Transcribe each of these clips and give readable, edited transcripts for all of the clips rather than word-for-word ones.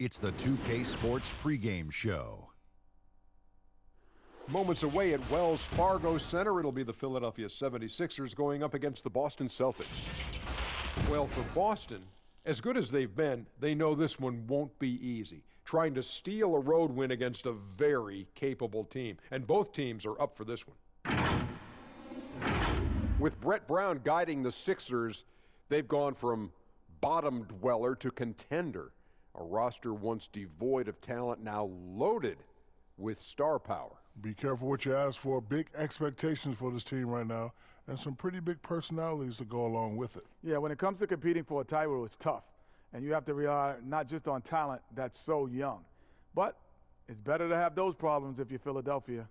It's the 2K Sports pregame show. Moments away at Wells Fargo Center, it'll be the Philadelphia 76ers going up against the Boston Celtics. Well, for Boston, as good as they've been, they know this one won't be easy. Trying to steal a road win against a very capable team. And both teams are up for this one. With Brett Brown guiding the Sixers, they've gone from bottom dweller to contender. A roster once devoid of talent, now loaded with star power. Be careful what you ask for. Big expectations for this team right now, and some pretty big personalities to go along with it. Yeah, when it comes to competing for a title, it's tough. And you have to rely not just on talent that's so young. But it's better to have those problems if you're Philadelphia.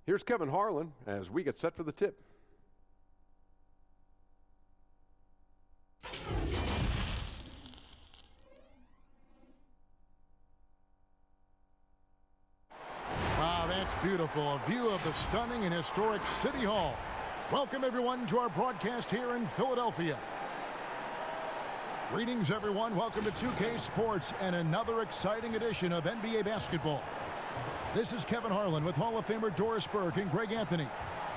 Here's Kevin Harlan as we get set for the tip. Wow, that's beautiful. A view of the stunning and historic City Hall. Welcome, everyone, to our broadcast here in Philadelphia. Greetings, everyone. Welcome to 2K Sports and another exciting edition of NBA basketball. This is Kevin Harlan with Hall of Famer Doris Burke and Greg Anthony,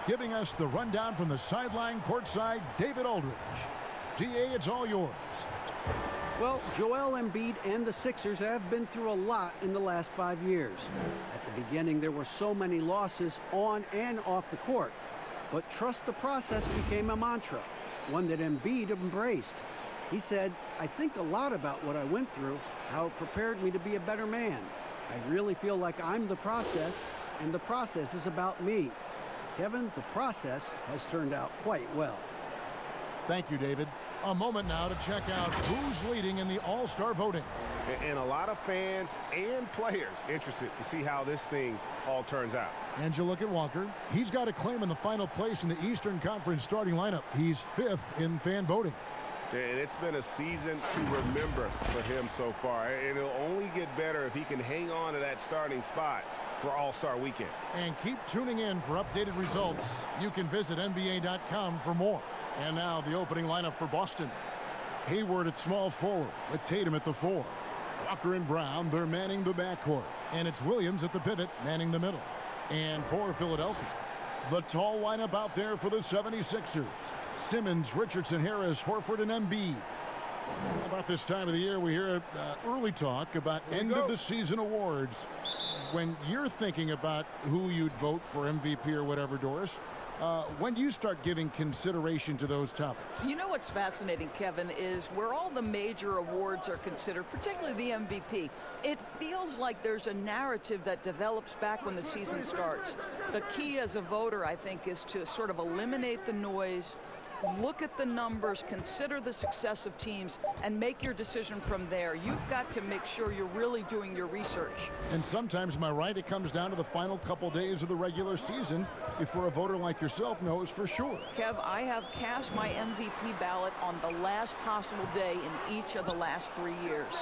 giving us the rundown from the sideline courtside, David Aldridge. DA, it's all yours. Well, Joel Embiid and the Sixers have been through a lot in the last 5 years. At the beginning, there were so many losses on and off the court. But trust the process became a mantra, one that Embiid embraced. He said, I think a lot about what I went through, how it prepared me to be a better man. I really feel like I'm the process, and the process is about me. Kevin, the process has turned out quite well. Thank you, David. A moment now to check out who's leading in the All-Star voting. And a lot of fans and players interested to see how this thing all turns out. And you look at Walker. He's got a claim in the final place in the Eastern Conference starting lineup. He's 5th in fan voting. And it's been a season to remember for him so far. And it'll only get better if he can hang on to that starting spot for All-Star Weekend. And keep tuning in for updated results. You can visit NBA.com for more. And now the opening lineup for Boston. Hayward at small forward with Tatum at the 4. Walker and Brown, they're manning the backcourt. And it's Williams at the pivot, manning the middle. And for Philadelphia, the tall lineup out there for the 76ers. Simmons, Richardson, Harris, Horford, and Embiid. About this time of the year, we hear early talk about end-of-the-season awards. When you're thinking about who you'd vote for MVP or whatever, Doris, when do you start giving consideration to those topics? You know what's fascinating, Kevin, is where all the major awards are considered, particularly the MVP, it feels like there's a narrative that develops back when the season starts. The key as a voter, I think, is to sort of eliminate the noise, look at the numbers, consider the success of teams, and make your decision from there. You've got to make sure you're really doing your research. And sometimes, am I right, it comes down to the final couple days of the regular season before a voter like yourself knows for sure. Kev, I have cast my MVP ballot on the last possible day in each of the last 3 years.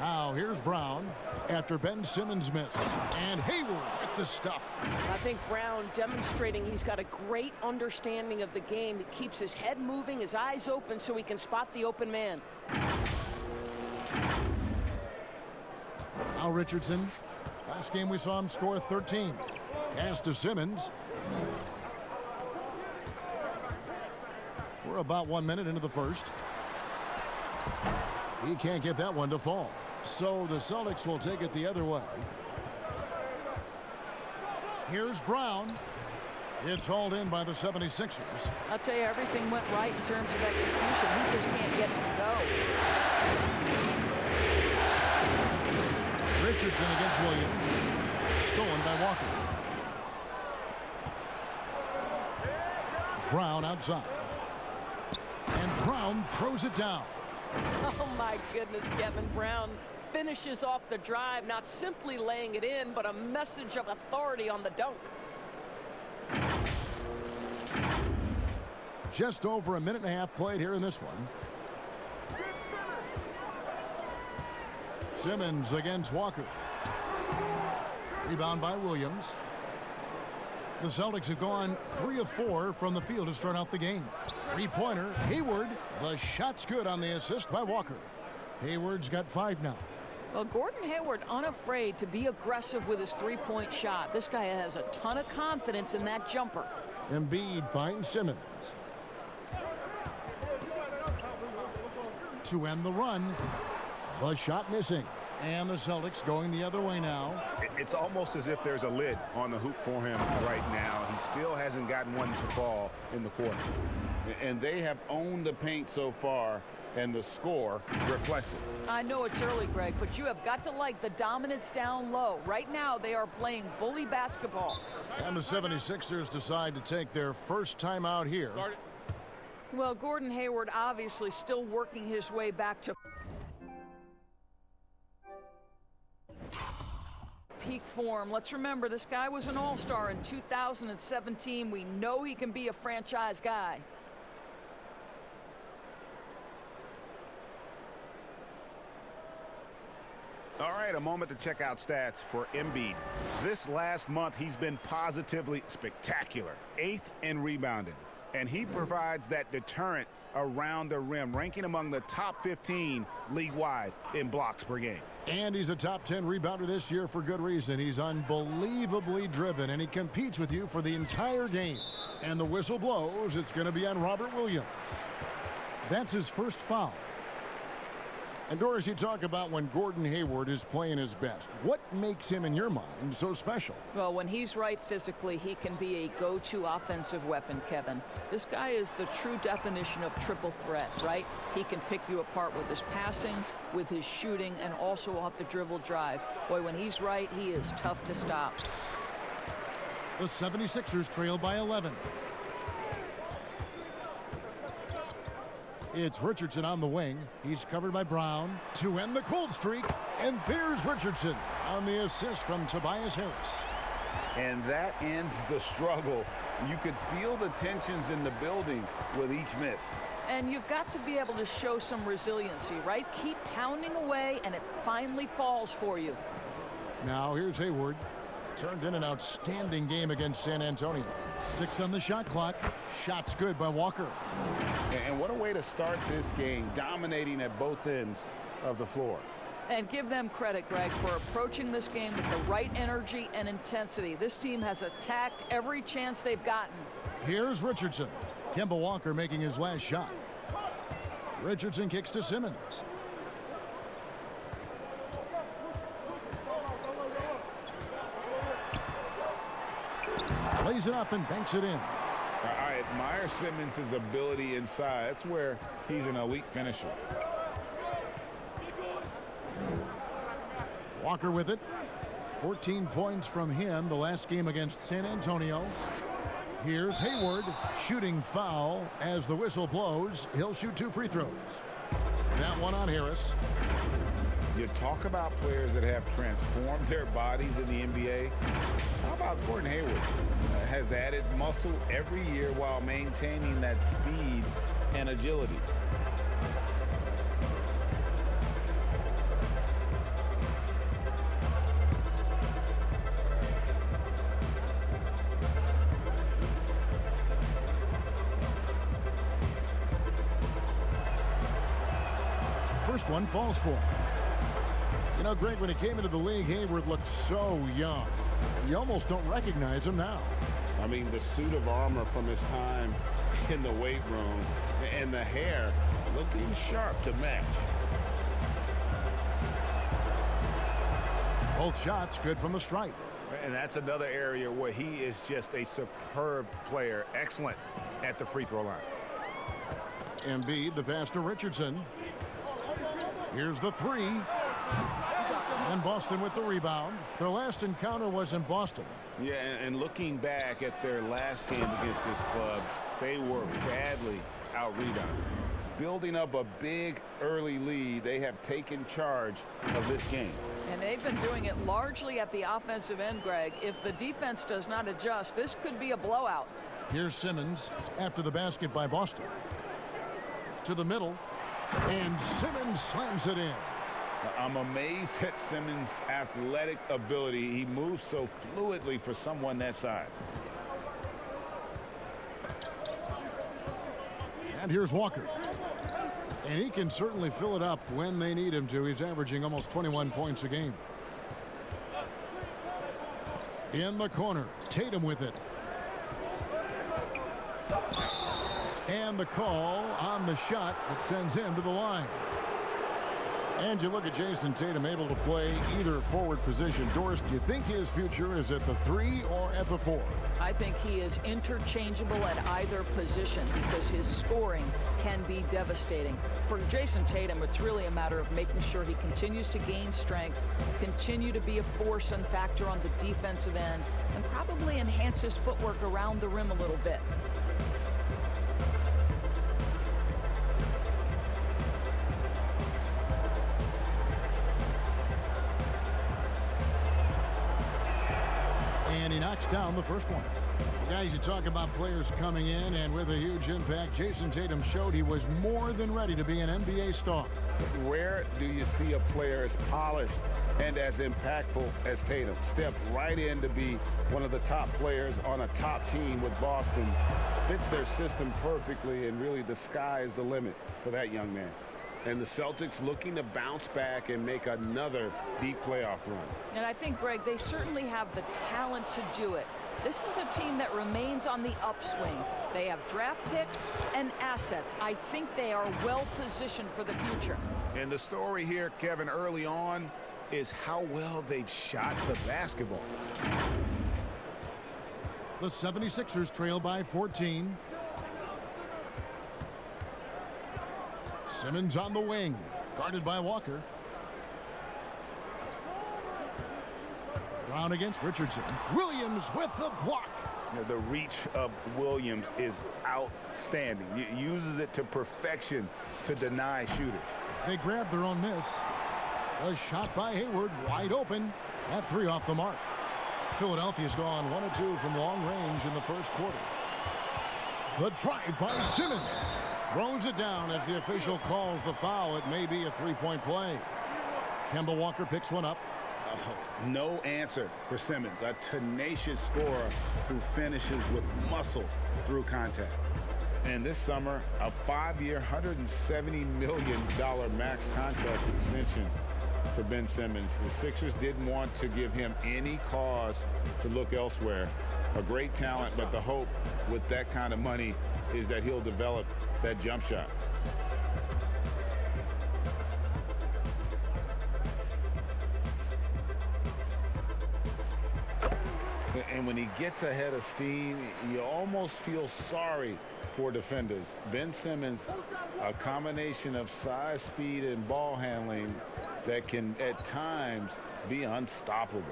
Now, here's Brown after Ben Simmons missed. And Hayward with the stuff. I think Brown demonstrating he's got a great understanding of the game. He keeps his head moving, his eyes open so he can spot the open man. Now Richardson. Last game we saw him score 13. Pass to Simmons. We're about 1 minute into the first. He can't get that one to fall. So the Celtics will take it the other way. Here's Brown. It's hauled in by the 76ers. I'll tell you, everything went right in terms of execution. He just can't get it to go. Richardson against Williams. Stolen by Walker. Brown outside. And Brown throws it down. Oh, my goodness, Kevin. Brown finishes off the drive, not simply laying it in, but a message of authority on the dunk. Just over a minute and a half played here in this one. Simmons against Walker. Rebound by Williams. The Celtics have gone 3 of 4 from the field to start out the game. Three-pointer, Hayward. The shot's good on the assist by Walker. Hayward's got 5 now. Well, Gordon Hayward unafraid to be aggressive with his three-point shot. This guy has a ton of confidence in that jumper. Embiid finds Simmons. To end the run. The shot missing. And the Celtics going the other way now. It's almost as if there's a lid on the hoop for him right now. He still hasn't gotten one to fall in the quarter. And they have owned the paint so far, and the score reflects it. I know it's early, Greg, but you have got to like the dominance down low. Right now, they are playing bully basketball. And the 76ers decide to take their first time out here. Well, Gordon Hayward obviously still working his way back to peak form. Let's remember, this guy was an all-star in 2017. We know he can be a franchise guy. All right, a moment to check out stats for Embiid. This last month, he's been positively spectacular. 8th in rebounding. And he provides that deterrent around the rim, ranking among the top 15 league-wide in blocks per game. And he's a top 10 rebounder this year for good reason. He's unbelievably driven, and he competes with you for the entire game. And the whistle blows. It's going to be on Robert Williams. That's his first foul. And Doris, you talk about when Gordon Hayward is playing his best. What makes him, in your mind, so special? Well, when he's right physically, he can be a go-to offensive weapon, Kevin. This guy is the true definition of triple threat, right? He can pick you apart with his passing, with his shooting, and also off the dribble drive. Boy, when he's right, he is tough to stop. The 76ers trail by 11. It's Richardson on the wing. He's covered by Brown to end the cold streak. And there's Richardson on the assist from Tobias Harris. And that ends the struggle. You could feel the tensions in the building with each miss. And you've got to be able to show some resiliency, right? Keep pounding away, and it finally falls for you. Now here's Hayward. Turned in an outstanding game against San Antonio. 6 on the shot clock. Shot's good by Walker. And what a way to start this game, dominating at both ends of the floor. And give them credit, Greg, for approaching this game with the right energy and intensity. This team has attacked every chance they've gotten. Here's Richardson. Kemba Walker making his last shot. Richardson kicks to Simmons. Plays it up and banks it in. I admire Simmons' ability inside. That's where he's an elite finisher. Walker with it. 14 points from him the last game against San Antonio. Here's Hayward. Shooting foul as the whistle blows. He'll shoot 2 free throws. That one on Harris. You talk about players that have transformed their bodies in the NBA. How about Gordon Hayward? Has added muscle every year while maintaining that speed and agility. First one falls for him. You know, Greg, when he came into the league, Hayward looked so young. You almost don't recognize him now. I mean, the suit of armor from his time in the weight room and the hair looking sharp to match. Both shots good from the stripe. And that's another area where he is just a superb player. Excellent at the free throw line. Embiid, the pass to Richardson. Here's the 3. And Boston with the rebound. Their last encounter was in Boston. Yeah, and looking back at their last game against this club, they were badly out-rebounded. Building up a big early lead, they have taken charge of this game. And they've been doing it largely at the offensive end, Greg. If the defense does not adjust, this could be a blowout. Here's Simmons after the basket by Boston. To the middle. And Simmons slams it in. I'm amazed at Simmons' athletic ability. He moves so fluidly for someone that size. And here's Walker. And he can certainly fill it up when they need him to. He's averaging almost 21 points a game. In the corner, Tatum with it. And the call on the shot that sends him to the line. And you look at Jason Tatum able to play either forward position. Doris, do you think his future is at the 3 or at the 4? I think he is interchangeable at either position because his scoring can be devastating. For Jason Tatum, it's really a matter of making sure he continues to gain strength, continue to be a force and factor on the defensive end, and probably enhance his footwork around the rim a little bit. And he knocks down the first one. Guys, you talk about players coming in and with a huge impact. Jason Tatum showed he was more than ready to be an NBA star. Rare do you see a player as polished and as impactful as Tatum. Stepped right in to be one of the top players on a top team with Boston. Fits their system perfectly, and really the sky is the limit for that young man. And the Celtics looking to bounce back and make another deep playoff run. And I think, Greg, they certainly have the talent to do it. This is a team that remains on the upswing. They have draft picks and assets. I think they are well positioned for the future. And the story here, Kevin, early on is how well they've shot the basketball. The 76ers trail by 14. Simmons on the wing, guarded by Walker. Brown against Richardson. Williams with the block. You know, the reach of Williams is outstanding. He uses it to perfection to deny shooters. They grab their own miss. A shot by Hayward, wide open. That 3 off the mark. Philadelphia's gone 1 of 2 from long range in the first quarter. Good drive by Simmons. Throws it down as the official calls the foul. It may be a 3-point play. Kemba Walker picks one up. Oh, no answer for Simmons, a tenacious scorer who finishes with muscle through contact. And this summer, a 5-year, $170 million max contract extension for Ben Simmons. The Sixers didn't want to give him any cause to look elsewhere. A great talent, but the hope with that kind of money is that he'll develop that jump shot. And when he gets ahead of steam, you almost feel sorry for defenders. Ben Simmons, a combination of size, speed, and ball handling that can at times be unstoppable.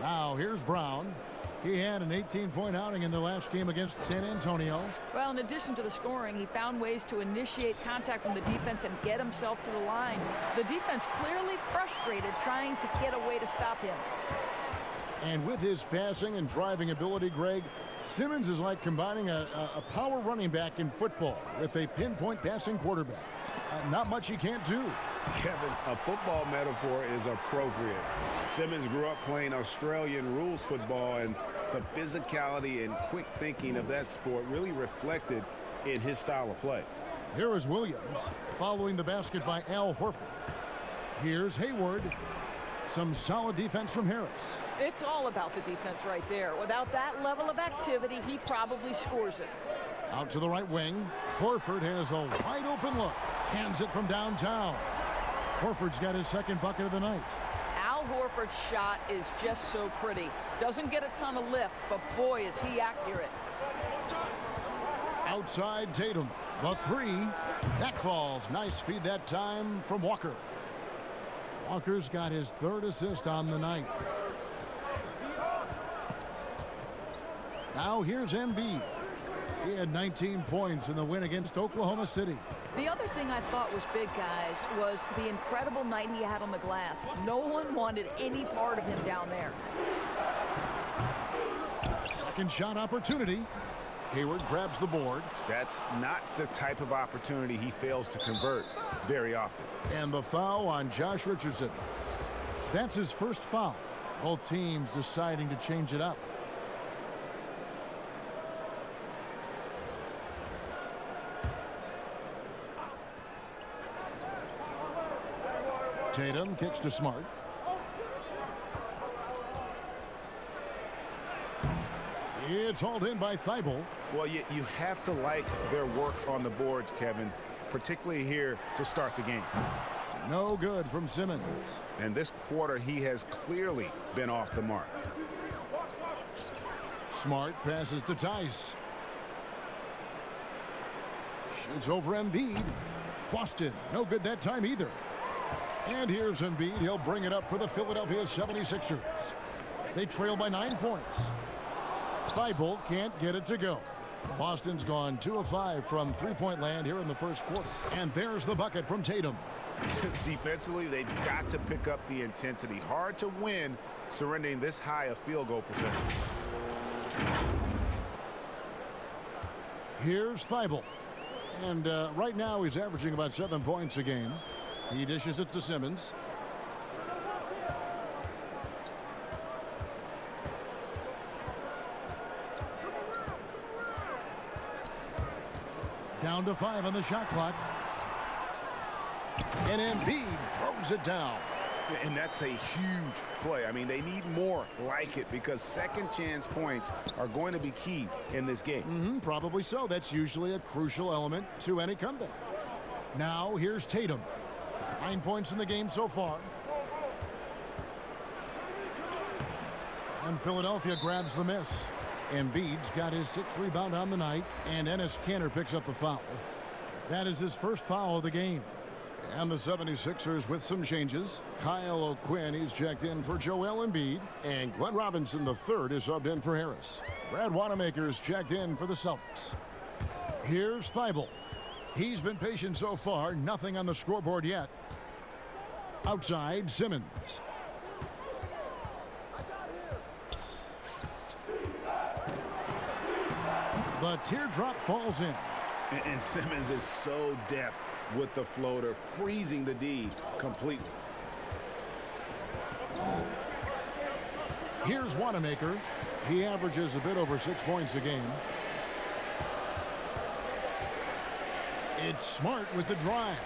Now here's Brown. He had an 18-point outing in their last game against San Antonio. Well, in addition to the scoring, he found ways to initiate contact from the defense and get himself to the line. The defense clearly frustrated trying to get a way to stop him. And with his passing and driving ability, Greg, Simmons is like combining a power running back in football with a pinpoint passing quarterback. Not much he can't do. Kevin, a football metaphor is appropriate. Simmons grew up playing Australian rules football, and the physicality and quick thinking of that sport really reflected in his style of play. Here is Williams following the basket by Al Horford. Here's Hayward. Some solid defense from Harris. It's all about the defense right there. Without that level of activity, he probably scores it. Out to the right wing. Horford has a wide open look. Cans it from downtown. Horford's got his second bucket of the night. Al Horford's shot is just so pretty. Doesn't get a ton of lift, but boy, is he accurate. Outside Tatum. The 3. That falls. Nice feed that time from Walker. Walker's got his 3rd assist on the night. Now here's Embiid. He had 19 points in the win against Oklahoma City. The other thing I thought was big, guys, was the incredible night he had on the glass. No one wanted any part of him down there. Second shot opportunity. Hayward grabs the board. That's not the type of opportunity he fails to convert very often. And the foul on Josh Richardson. That's his first foul. Both teams deciding to change it up. Tatum kicks to Smart. It's hauled in by Thibault. Well, you have to like their work on the boards, Kevin, particularly here to start the game. No good from Simmons. And this quarter, he has clearly been off the mark. Smart passes to Tice. Shoots over Embiid. Boston, no good that time either. And here's Embiid. He'll bring it up for the Philadelphia 76ers. They trail by 9 points. Thibault can't get it to go. Boston's gone 2 of 5 from three-point land here in the first quarter. And there's the bucket from Tatum. Defensively, they've got to pick up the intensity. Hard to win surrendering this high a field goal percentage. Here's Thibault. And right now he's averaging about 7 points a game. He dishes it to Simmons. Down to 5 on the shot clock. And Embiid throws it down. And that's a huge play. I mean, they need more like it because second chance points are going to be key in this game. Probably so. That's usually a crucial element to any comeback. Now here's Tatum. 9 points in the game so far. And Philadelphia grabs the miss. Embiid's got his 6th rebound on the night, and Enes Kanter picks up the foul. That is his first foul of the game. And the 76ers with some changes. Kyle O'Quinn, he's checked in for Joel Embiid, and Glenn Robinson III is subbed in for Harris. Brad Wanamaker's checked in for the Celtics. Here's Thibault. He's been patient so far, nothing on the scoreboard yet. Outside, Simmons. The teardrop falls in. And Simmons is so deft with the floater, freezing the D completely. Here's Wanamaker. He averages a bit over 6 points a game. It's Smart with the drive.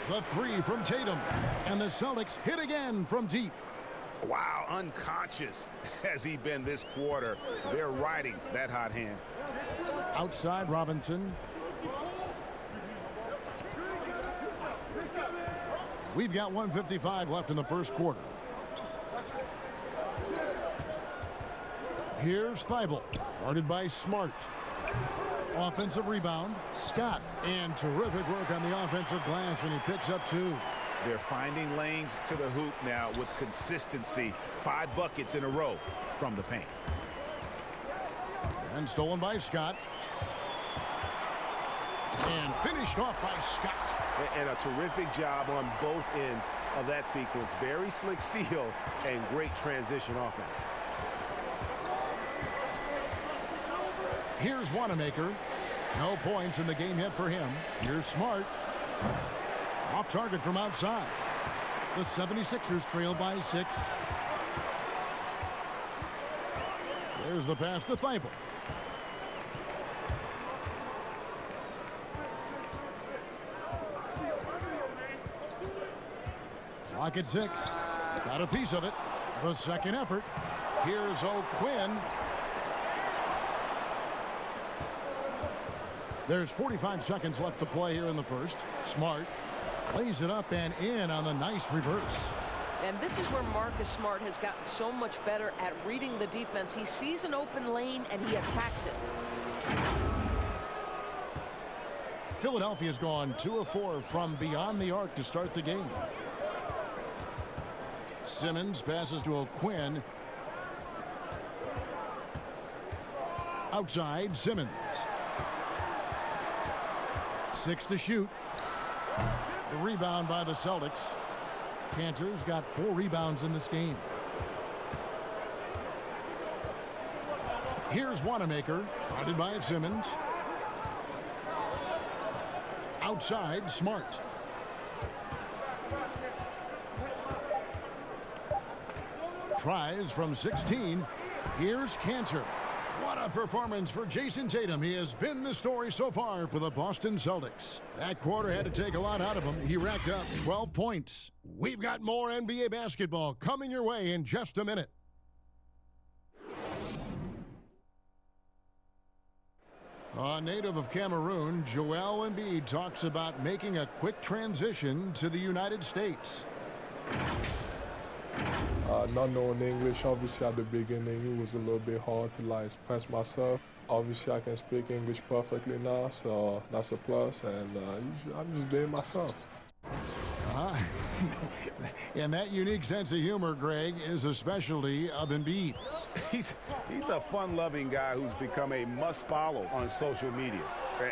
The 3 from Tatum. And the Celtics hit again from deep. Wow, unconscious has he been this quarter. They're riding that hot hand. Outside Robinson. We've got 1:55 left in the first quarter. Here's Thibault, guarded by Smart. Offensive rebound, Scott. And terrific work on the offensive glass, and he picks up 2. They're finding lanes to the hoop now with consistency. 5 buckets in a row from the paint. And stolen by Scott. And finished off by Scott. And a terrific job on both ends of that sequence. Very slick steal and great transition offense. Here's Wanamaker. No points in the game yet for him. Here's Smart. Off target from outside. The 76ers trail by 6. There's the pass to Thibault. Clock at 6. Got a piece of it. The second effort. Here's O'Quinn. There's 45 seconds left to play here in the first. Smart lays it up and in on the nice reverse. And this is where Marcus Smart has gotten so much better at reading the defense. He sees an open lane and he attacks it. Philadelphia's gone 2 of 4 from beyond the arc to start the game. Simmons passes to O'Quinn. Outside, Simmons. 6 to shoot. The rebound by the Celtics. Kanter's got 4 rebounds in this game. Here's Wanamaker, guarded by Simmons. Outside, Smart. Tries from 16. Here's Kanter. What What a performance for Jason Tatum. He has been the story so far for the Boston Celtics. That quarter had to take a lot out of him. He racked up 12 points. We've got more NBA basketball coming your way in just a minute. A native of Cameroon, Joel Embiid talks about making a quick transition to the United States. Not knowing English, obviously at the beginning, it was a little bit hard to express myself. Obviously, I can speak English perfectly now, so that's a plus, and I'm just being myself. And that unique sense of humor, Greg, is a specialty of Embiid. He's a fun-loving guy who's become a must-follow on social media.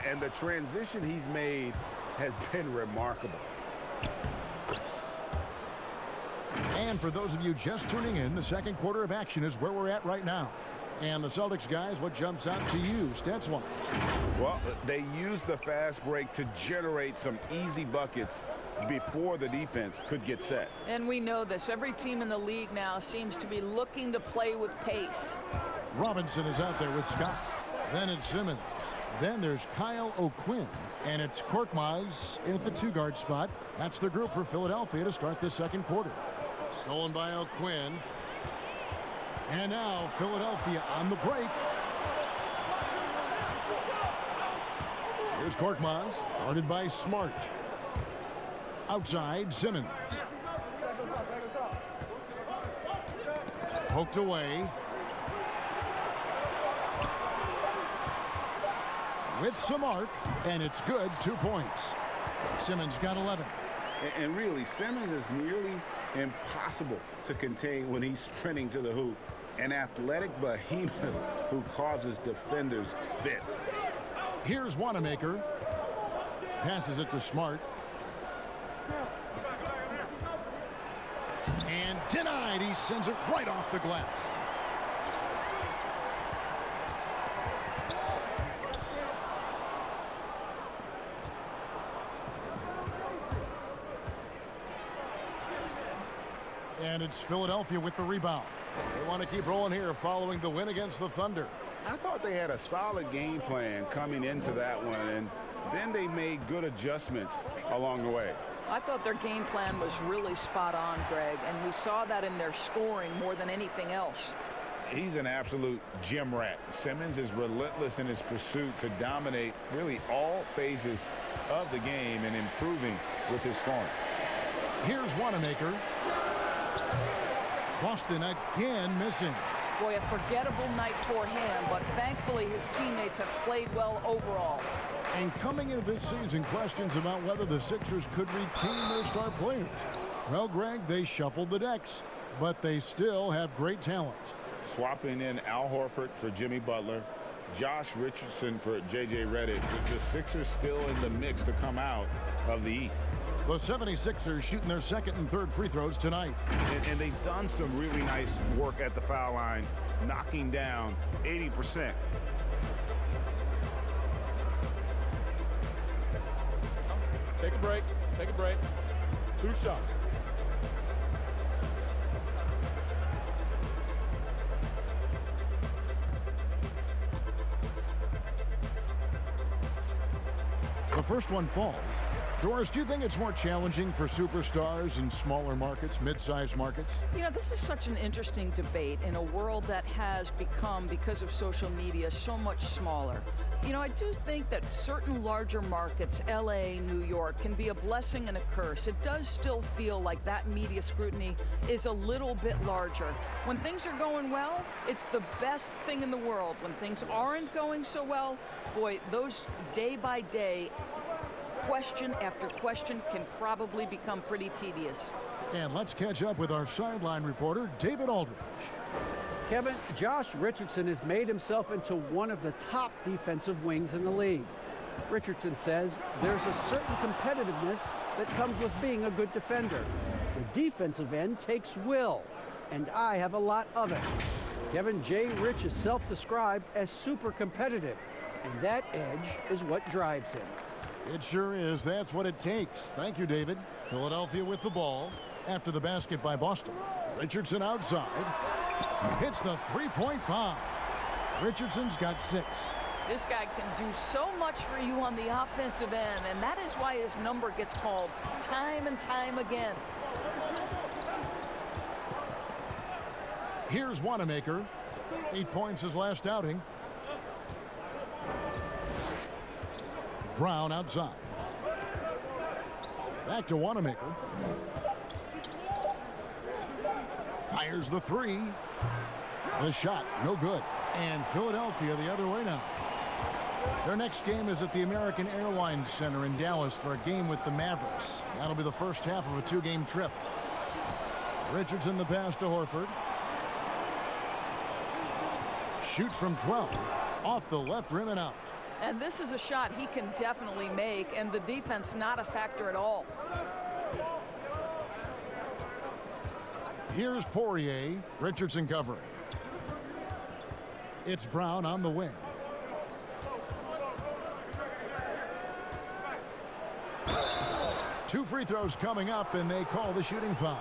And the transition he's made has been remarkable. And for those of you just tuning in, the second quarter of action is where we're at right now. And the Celtics guys, what jumps out to you, stats-wise? Well, they used the fast break to generate some easy buckets before the defense could get set. And we know this. Every team in the league now seems to be looking to play with pace. Robinson is out there with Scott. Then it's Simmons. Then there's Kyle O'Quinn. And it's Korkmaz in at the two-guard spot. That's the group for Philadelphia to start this second quarter. Stolen by O'Quinn. And now Philadelphia on the break. Here's Korkmaz, guarded by Smart. Outside, Simmons. Poked away. With some arc, and it's good, 2 points. Simmons got 11. And really, Simmons is nearly impossible to contain when he's sprinting to the hoop. An athletic behemoth who causes defenders fits. Here's Wanamaker. Passes it to Smart. And denied. He sends it right off the glass. And it's Philadelphia with the rebound. They want to keep rolling here following the win against the Thunder. I thought they had a solid game plan coming into that one, and then they made good adjustments along the way. I thought their game plan was really spot on, Greg, and we saw that in their scoring more than anything else. He's an absolute gym rat. Simmons is relentless in his pursuit to dominate really all phases of the game and improving with his scoring. Here's Wanamaker. Boston again missing. Boy, a forgettable night for him, but thankfully his teammates have played well overall. And coming into this season, questions about whether the Sixers could retain their star players. Well, Greg, they shuffled the decks, but they still have great talent. Swapping in Al Horford for Jimmy Butler, Josh Richardson for J.J. Redick. The Sixers still in the mix to come out of the East. The 76ers shooting their second and third free throws tonight. And they've done some really nice work at the foul line, knocking down 80%. Take a break. Take a break. 2 shots. The first one falls. Doris, do you think it's more challenging for superstars in smaller markets, mid-sized markets? You know, this is such an interesting debate in a world that has become, because of social media, so much smaller. You know, I do think that certain larger markets, LA, New York, can be a blessing and a curse. It does still feel like that media scrutiny is a little bit larger. When things are going well, it's the best thing in the world. When things aren't going so well, boy, those day-by-day question after question can probably become pretty tedious. And let's catch up with our sideline reporter, David Aldridge. Kevin, Josh Richardson has made himself into one of the top defensive wings in the league. Richardson says there's a certain competitiveness that comes with being a good defender. The defensive end takes will, and I have a lot of it. Kevin J. Rich is self-described as super competitive, and that edge is what drives him. It sure is. That's what it takes. Thank you, David. Philadelphia with the ball after the basket by Boston. Richardson outside. Hits the three-point bomb. Richardson's got 6. This guy can do so much for you on the offensive end, and that is why his number gets called time and time again. Here's Wanamaker. 8 points his last outing. Brown outside. Back to Wanamaker. Fires the 3. The shot, no good. And Philadelphia the other way now. Their next game is at the American Airlines Center in Dallas for a game with the Mavericks. That'll be the first half of a 2-game trip. Richardson the pass to Horford. Shoots from 12. Off the left rim and out. And this is a shot he can definitely make, and the defense not a factor at all. Here's Poirier. Richardson covering. It's Brown on the wing. Two free throws coming up, and they call the shooting foul.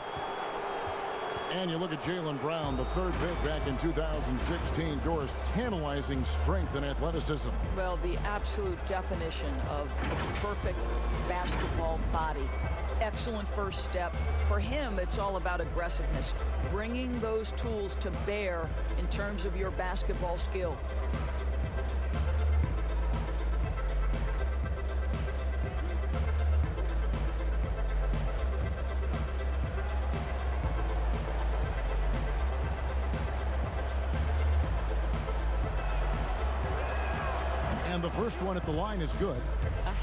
And you look at Jaylen Brown, the third pick back in 2016. Doris, tantalizing strength and athleticism. Well, the absolute definition of a perfect basketball body. Excellent first step. For him, it's all about aggressiveness. Bringing those tools to bear in terms of your basketball skill. And the first one at the line is good.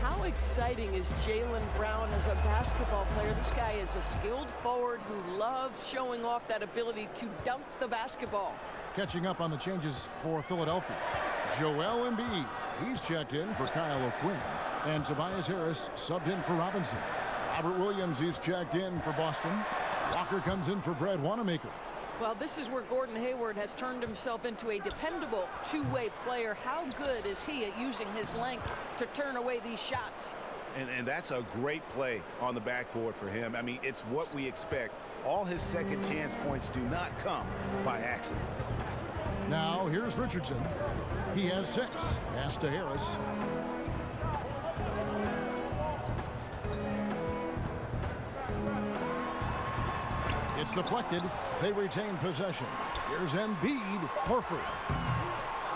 How exciting is Jaylen Brown as a basketball player? This guy is a skilled forward who loves showing off that ability to dunk the basketball. Catching up on the changes for Philadelphia. Joel Embiid, he's checked in for Kyle O'Quinn. And Tobias Harris subbed in for Robinson. Robert Williams, he's checked in for Boston. Walker comes in for Brad Wanamaker. Well, this is where Gordon Hayward has turned himself into a dependable two-way player. How good is he at using his length to turn away these shots? And that's a great play on the backboard for him. I mean, it's what we expect. All his second chance points do not come by accident. Now here's Richardson. He has 6. Pass to Harris. It's deflected. They retain possession. Here's Embiid. Horford.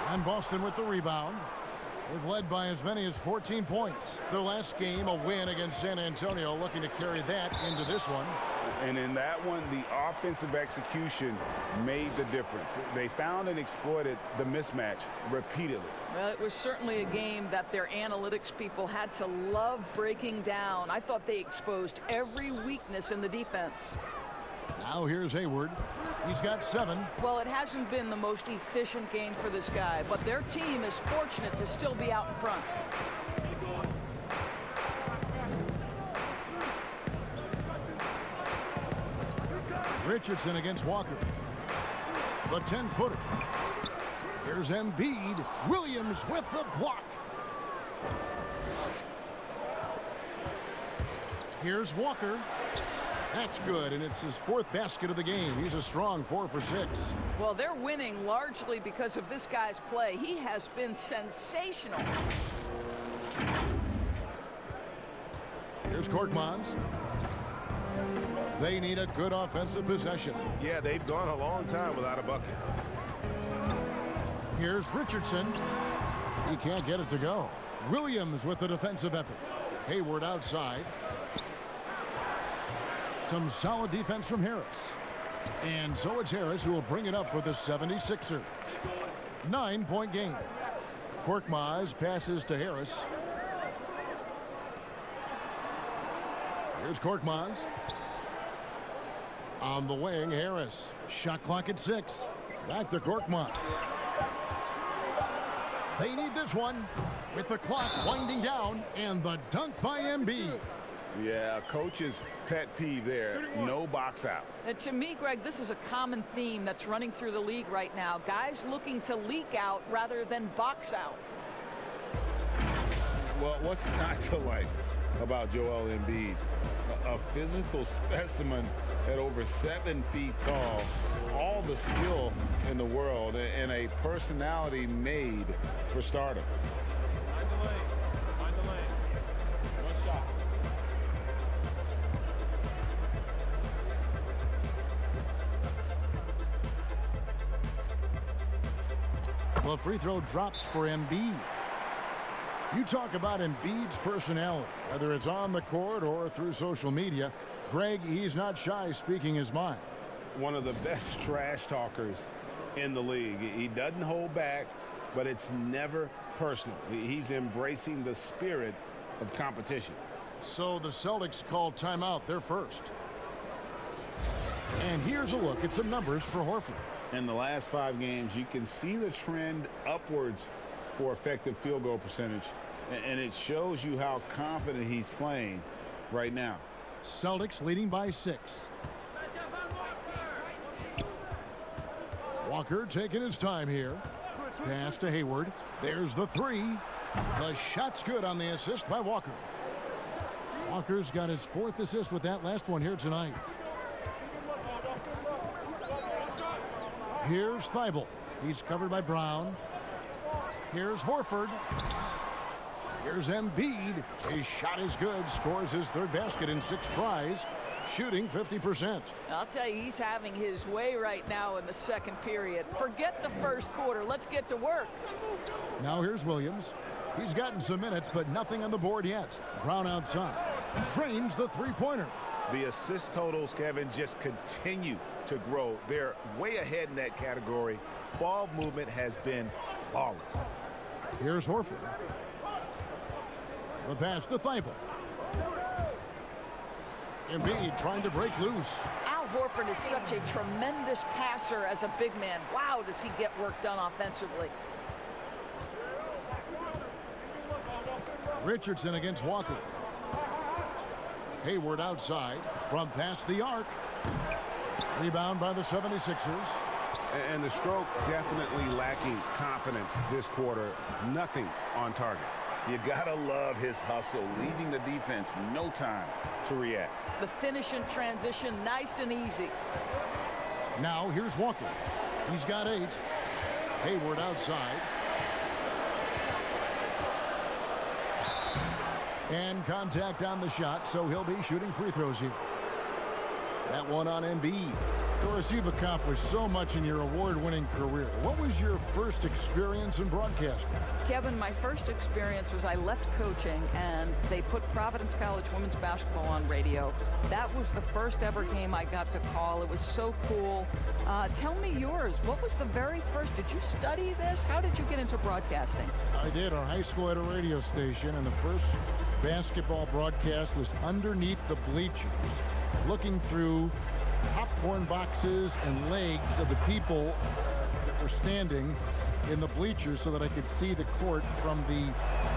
And Boston with the rebound. They've led by as many as 14 points. Their last game, a win against San Antonio, looking to carry that into this one. And in that one, the offensive execution made the difference. They found and exploited the mismatch repeatedly. Well, it was certainly a game that their analytics people had to love breaking down. I thought they exposed every weakness in the defense. Now here's Hayward. He's got 7. Well, it hasn't been the most efficient game for this guy, but their team is fortunate to still be out in front. Richardson against Walker. The 10-footer. Here's Embiid. Williams with the block. Here's Walker. That's good, and it's his 4th basket of the game. He's a strong 4 for 6. Well, they're winning largely because of this guy's play. He has been sensational. Here's Korkmaz. They need a good offensive possession. Yeah, they've gone a long time without a bucket. Here's Richardson. He can't get it to go. Williams with the defensive effort. Hayward outside. Some solid defense from Harris. And so it's Harris who will bring it up for the 76ers. 9-point game. Korkmaz passes to Harris. Here's Korkmaz. On the wing, Harris. Shot clock at 6. Back to Korkmaz. They need this one with the clock winding down, and the dunk by Embiid. Yeah, coach's pet peeve there. No box out. And to me, Greg, this is a common theme that's running through the league right now. Guys looking to leak out rather than box out. Well, what's not to like? about Joel Embiid. A physical specimen at over 7 feet tall, all the skill in the world, and a personality made for stardom. Find the lane. Find the lane. One shot. Well, free throw drops for Embiid. You talk about Embiid's personality, whether it's on the court or through social media. Greg, he's not shy speaking his mind. One of the best trash talkers in the league. He doesn't hold back, but it's never personal. He's embracing the spirit of competition. So the Celtics call timeout. They're first. And here's a look at some numbers for Horford. In the last 5 games, you can see the trend upwards for effective field goal percentage, and it shows you how confident he's playing right now. Celtics leading by 6. Walker taking his time here. Pass to Hayward. There's the 3. The shot's good on the assist by Walker. Walker's got his 4th assist with that last one here tonight. Here's Thibault. He's covered by Brown. Here's Horford. Here's Embiid. His shot is good. Scores his 3rd basket in 6 tries. Shooting 50%. I'll tell you, he's having his way right now in the 2nd period. Forget the 1st quarter. Let's get to work. Now here's Williams. He's gotten some minutes, but nothing on the board yet. Brown outside. Drains the 3-pointer. The assist totals, Kevin, just continue to grow. They're way ahead in that category. Ball movement has been flawless. Here's Horford. The pass to Thibault. Embiid trying to break loose. Al Horford is such a tremendous passer as a big man. Wow, does he get work done offensively. Richardson against Walker. Hayward outside from past the arc. Rebound by the 76ers. And the stroke definitely lacking confidence this quarter. Nothing on target. You gotta love his hustle, leaving the defense no time to react. The finish in transition, nice and easy. Now here's Walker. He's got 8. Hayward outside. And contact on the shot, so he'll be shooting free throws here. That one on Embiid. Doris, you've accomplished so much in your award-winning career. What was your first experience in broadcasting? Kevin, my first experience was I left coaching and they put Providence College women's basketball on radio. That was the first ever game I got to call. It was so cool. Tell me yours. What was the very first? Did you study this? How did you get into broadcasting? I did. Our high school had a radio station, and the first basketball broadcast was underneath the bleachers, looking through popcorn boxes and legs of the people that were standing in the bleachers so that I could see the court from the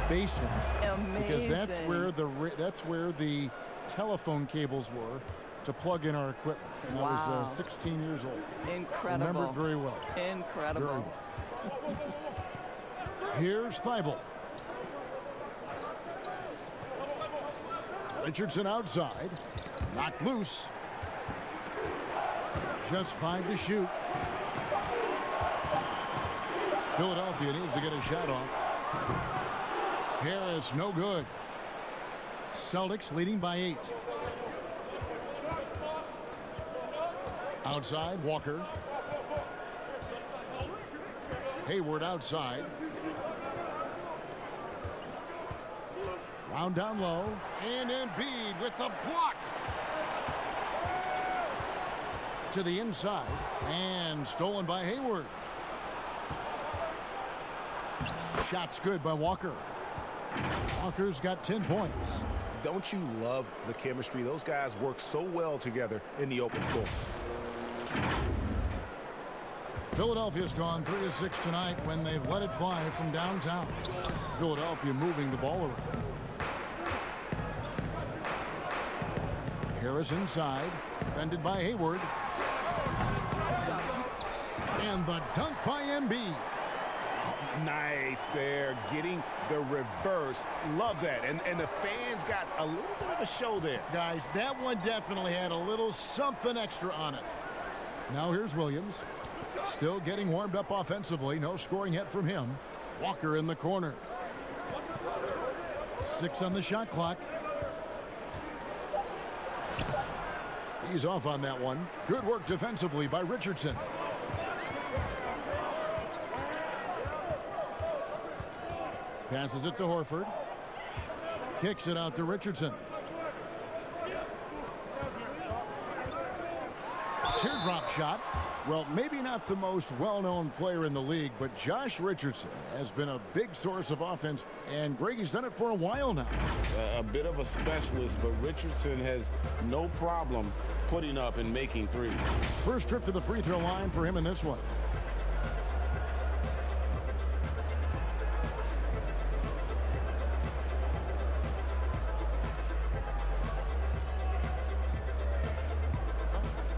basement. Amazing. Because that's where the telephone cables were to plug in our equipment. And wow. I was 16 years old. Incredible. Remember it very well. Incredible. Very well. Here's Thibault. Richardson outside. Knocked loose. Just 5 to shoot. Philadelphia needs to get a shot off. Harris, no good. Celtics leading by 8. Outside, Walker. Hayward outside. Round down low. And Embiid with the block. To the inside. And stolen by Hayward. Shot's good by Walker. Walker's got 10 points. Don't you love the chemistry? Those guys work so well together in the open court. Philadelphia's gone 3 of 6 tonight when they've let it fly from downtown. Philadelphia moving the ball around. Harris inside, defended by Hayward. And the dunk by Embiid. Nice there, getting the reverse. Love that. And the fans got a little bit of a show there. Guys, that one definitely had a little something extra on it. Now here's Williams. Still getting warmed up offensively. No scoring yet from him. Walker in the corner. 6 on the shot clock. He's off on that one. Good work defensively by Richardson. Passes it to Horford. Kicks it out to Richardson. Teardrop shot. Well, maybe not the most well-known player in the league, but Josh Richardson has been a big source of offense, and Greggy's done it for a while now. A bit of a specialist, but Richardson has no problem putting up and making threes. First trip to the free throw line for him in this one.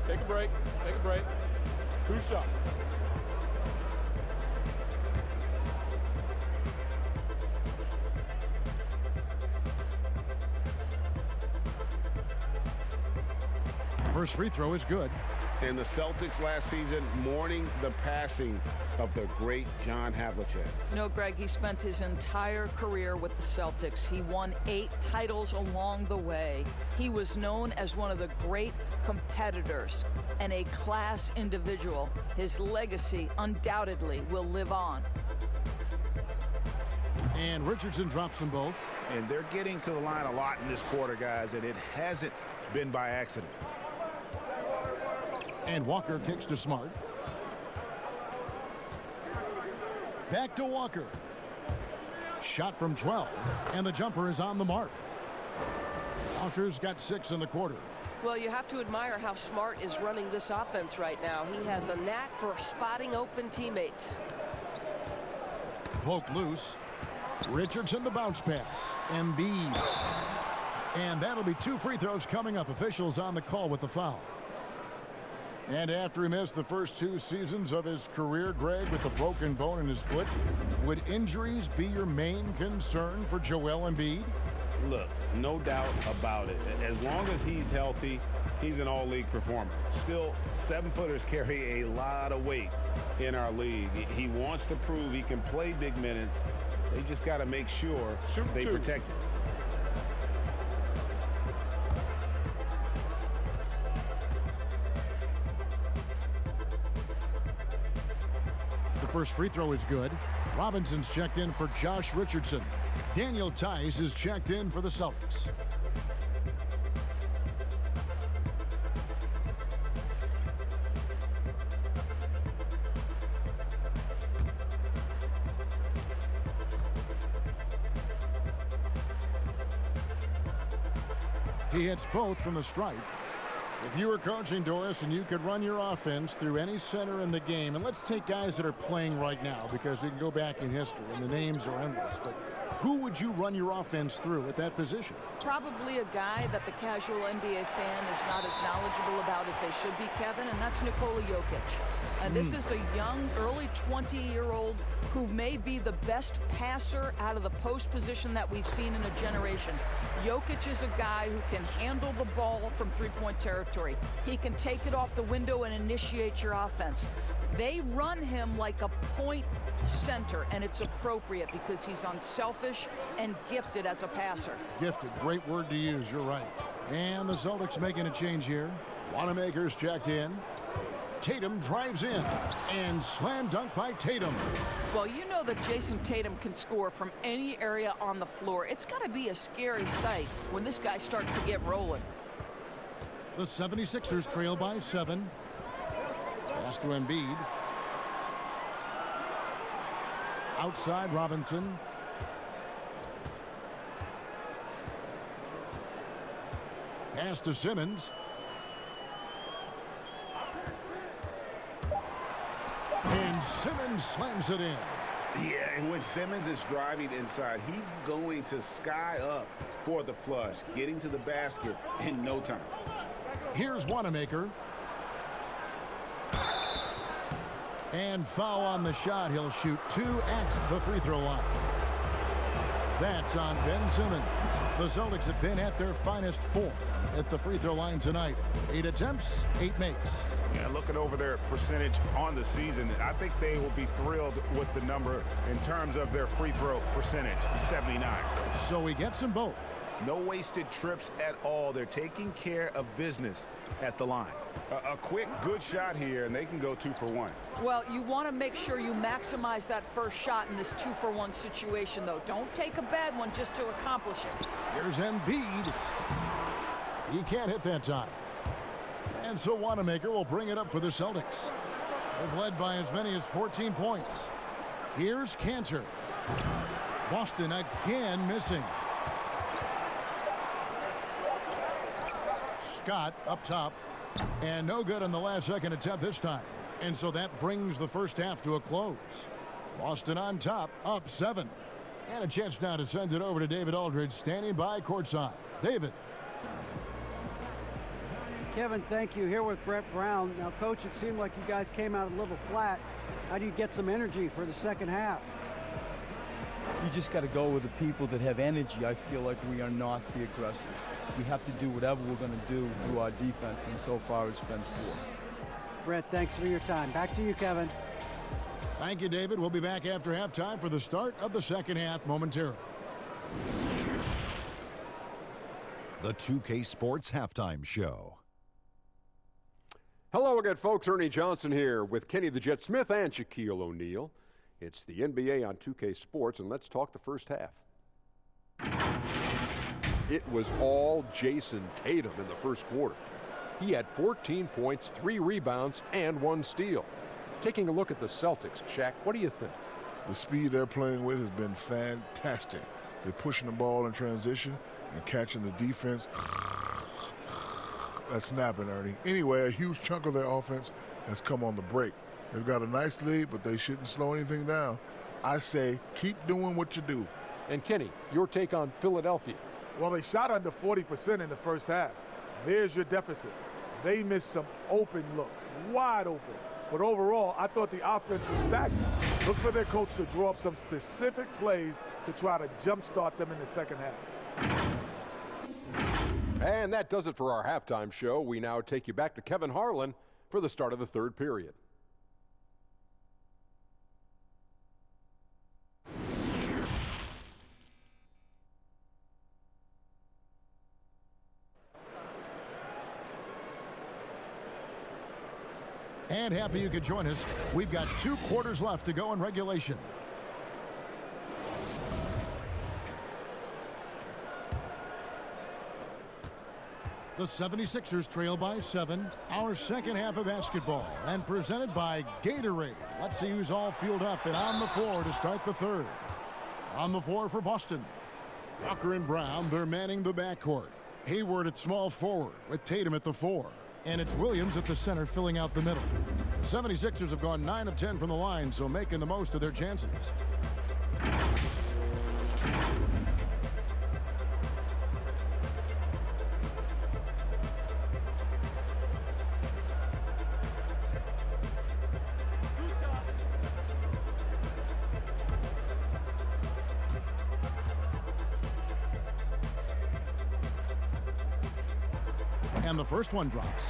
Take a break. Take a break. 2 shots. First free throw is good. And the Celtics last season mourning the passing of the great John Havlicek. No, Greg, he spent his entire career with the Celtics. He won 8 titles along the way. He was known as one of the great competitors and a class individual. His legacy undoubtedly will live on. And Richardson drops them both. And they're getting to the line a lot in this quarter, guys, and it hasn't been by accident. And Walker kicks to Smart. Back to Walker. Shot from 12, and the jumper is on the mark. Walker's got 6 in the quarter. Well, you have to admire how Smart is running this offense right now. He has a knack for spotting open teammates. Poked loose. Richardson the bounce pass. Embiid. And that'll be 2 free throws coming up. Officials on the call with the foul. And after he missed the first 2 seasons of his career, Greg, with a broken bone in his foot, would injuries be your main concern for Joel Embiid? Look, no doubt about it. As long as he's healthy, he's an all-league performer. Still, 7-footers carry a lot of weight in our league. He wants to prove he can play big minutes. They just got to make sure they protect him. The first free throw is good. Robinson's checked in for Josh Richardson. Daniel Tice is checked in for the Celtics. He hits both from the stripe. If you were coaching, Doris, and you could run your offense through any center in the game, and let's take guys that are playing right now because we can go back in history and the names are endless, but who would you run your offense through at that position? Probably a guy that the casual NBA fan is not as knowledgeable about as they should be, Kevin, and that's Nikola Jokic. And this is a young, early 20-year-old who may be the best passer out of the post position that we've seen in a generation. Jokic is a guy who can handle the ball from three-point territory. He can take it off the window and initiate your offense. They run him like a point center, and it's appropriate because he's unselfish and gifted as a passer. Gifted, great word to use, you're right. And the Celtics making a change here. Wanamaker's checked in. Tatum drives in, and slam dunk by Tatum. Well, you know that Jason Tatum can score from any area on the floor. It's got to be a scary sight when this guy starts to get rolling. The 76ers trail by 7. Pass to Embiid. Outside Robinson. Pass to Simmons. And Simmons slams it in. Yeah, and when Simmons is driving inside, he's going to sky up for the flush, getting to the basket in no time. Here's Wanamaker. And foul on the shot. He'll shoot 2 at the free throw line. That's on Ben Simmons. The Celtics have been at their finest 4 at the free throw line tonight. 8 attempts, 8 makes. Yeah, looking over their percentage on the season, I think they will be thrilled with the number in terms of their free throw percentage, 79. So he gets them both. No wasted trips at all. They're taking care of business at the line. A quick, good shot here, and they can go 2 for 1. Well, you want to make sure you maximize that first shot in this 2-for-1 situation, though. Don't take a bad one just to accomplish it. Here's Embiid. He can't hit that time. And so Wanamaker will bring it up for the Celtics. They've led by as many as 14 points. Here's Cantor. Boston again missing. Scott up top. And no good on the last second attempt this time. And so that brings the first half to a close. Boston on top, up 7. And a chance now to send it over to David Aldridge, standing by courtside. David. Kevin, thank you. Here with Brett Brown. Now, Coach, it seemed like you guys came out a little flat. How do you get some energy for the second half? You just got to go with the people that have energy. I feel like we are not the aggressors. We have to do whatever we're going to do through our defense, and so far it's been poor. Brett, thanks for your time. Back to you, Kevin. Thank you, David. We'll be back after halftime for the start of the second half momentarily. The 2K Sports Halftime Show. Hello again, folks. Ernie Johnson here with Kenny the Jet Smith and Shaquille O'Neal. It's the NBA on 2K Sports, and let's talk the first half. It was all Jason Tatum in the first quarter. He had 14 points, 3 rebounds, and 1 steal. Taking a look at the Celtics, Shaq, what do you think? The speed they're playing with has been fantastic. They're pushing the ball in transition and catching the defense. That's snapping, Ernie. Anyway, a huge chunk of their offense has come on the break. They've got a nice lead, but they shouldn't slow anything down. I say keep doing what you do. And Kenny, your take on Philadelphia. Well, they shot under 40% in the first half. There's your deficit. They missed some open looks, wide open. But overall, I thought the offense was stagnant. Look for their coach to draw up some specific plays to try to jumpstart them in the second half. And that does it for our halftime show. We now take you back to Kevin Harlan for the start of the third period. And happy you could join us. We've got 2 quarters left to go in regulation. The 76ers trail by 7. Our second half of basketball, and presented by Gatorade. Let's see who's all fueled up and on the floor to start the third. On the floor for Boston. Walker and Brown, they're manning the backcourt. Hayward at small forward with Tatum at the 4. And it's Williams at the center filling out the middle. The 76ers have gone 9 of 10 from the line, so making the most of their chances. And the first one drops.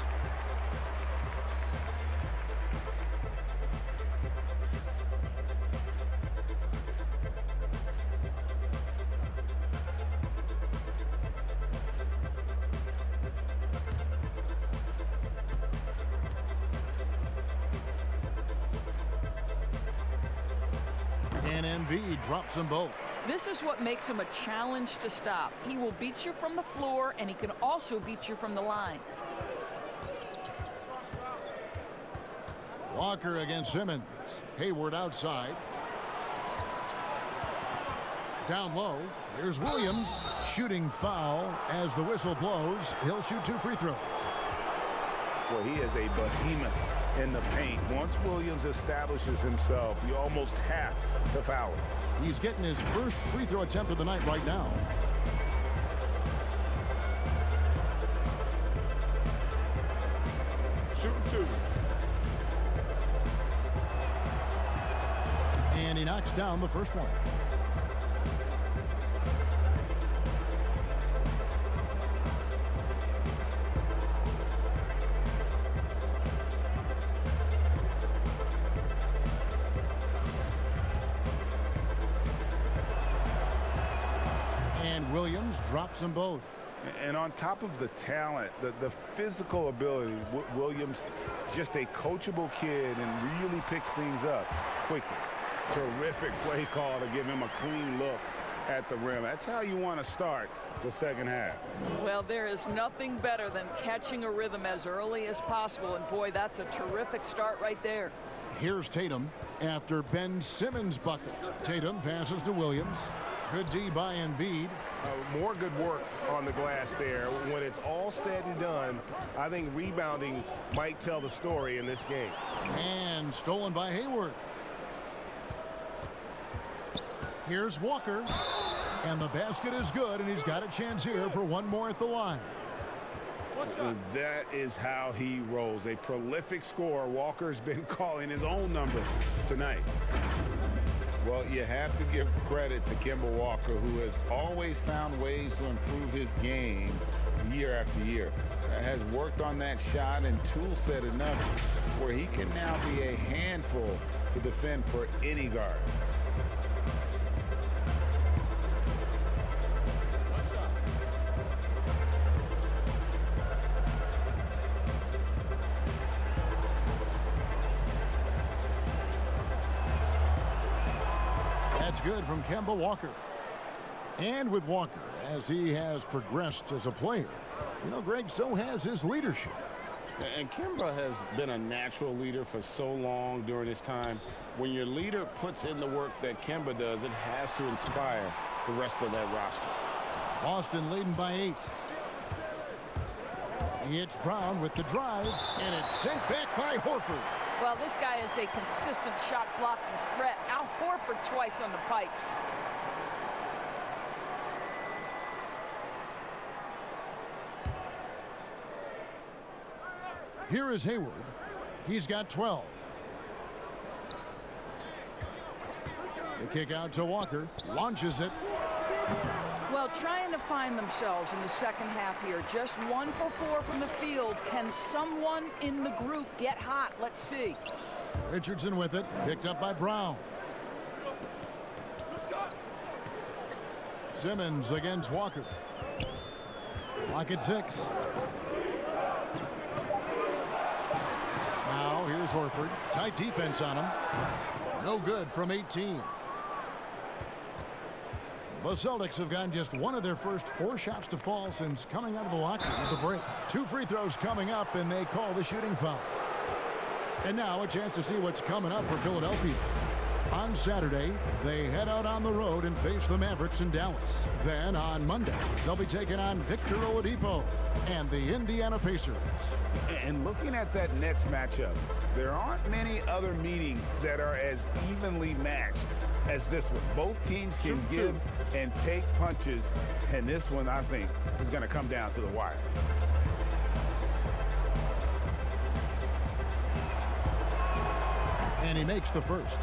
And Embiid drops them both. This is what makes him a challenge to stop. He will beat you from the floor, and he can also beat you from the line. Walker against Simmons. Hayward outside. Down low. Here's Williams. Shooting foul as the whistle blows. He'll shoot 2 free throws. Well, he is a behemoth in the paint. Once Williams establishes himself, you almost have to foul him. He's getting his first free throw attempt of the night right now. Shooting 2. And he knocks down the first one. And Williams drops them both. And on top of the talent, the physical ability, Williams, just a coachable kid and really picks things up quickly. Terrific play call to give him a clean look at the rim. That's how you want to start the second half. Well, there is nothing better than catching a rhythm as early as possible. And boy, that's a terrific start right there. Here's Tatum after Ben Simmons' bucket. Tatum passes to Williams. Good D by Embiid. More good work on the glass there. When it's all said and done, I think rebounding might tell the story in this game. And stolen by Hayward. Here's Walker. And the basket is good, and he's got a chance here for one more at the line. That is how he rolls. A prolific scorer. Walker's been calling his own number tonight. Well, you have to give credit to Kemba Walker, who has always found ways to improve his game year after year. Has worked on that shot and tool set enough where he can now be a handful to defend for any guard. Good from Kemba Walker. And with Walker, as he has progressed as a player, you know, Greg, so has his leadership. And Kemba has been a natural leader for so long during his time. When your leader puts in the work that Kemba does, it has to inspire the rest of that roster. Boston leading by 8. It's Brown with the drive, and it's sent back by Horford. Well, this guy is a consistent shot blocking threat. Al Horford twice on the pipes. Here is Hayward. He's got 12. The kick out to Walker. Launches it. Well, trying to find themselves in the second half here. Just 1 for 4 from the field. Can someone in the group get hot? Let's see. Richardson with it. Picked up by Brown. Simmons against Walker. Clock at 6. Now here's Horford. Tight defense on him. No good from 18. The Celtics have gotten just one of their first 4 shots to fall since coming out of the locker room at the break. 2 free throws coming up, and they call the shooting foul. And now a chance to see what's coming up for Philadelphia. On Saturday, they head out on the road and face the Mavericks in Dallas. Then on Monday, they'll be taking on Victor Oladipo and the Indiana Pacers. And looking at that Nets matchup, there aren't many other meetings that are as evenly matched as this one. Both teams can give and take punches, and this one, I think, is going to come down to the wire. And he makes the first.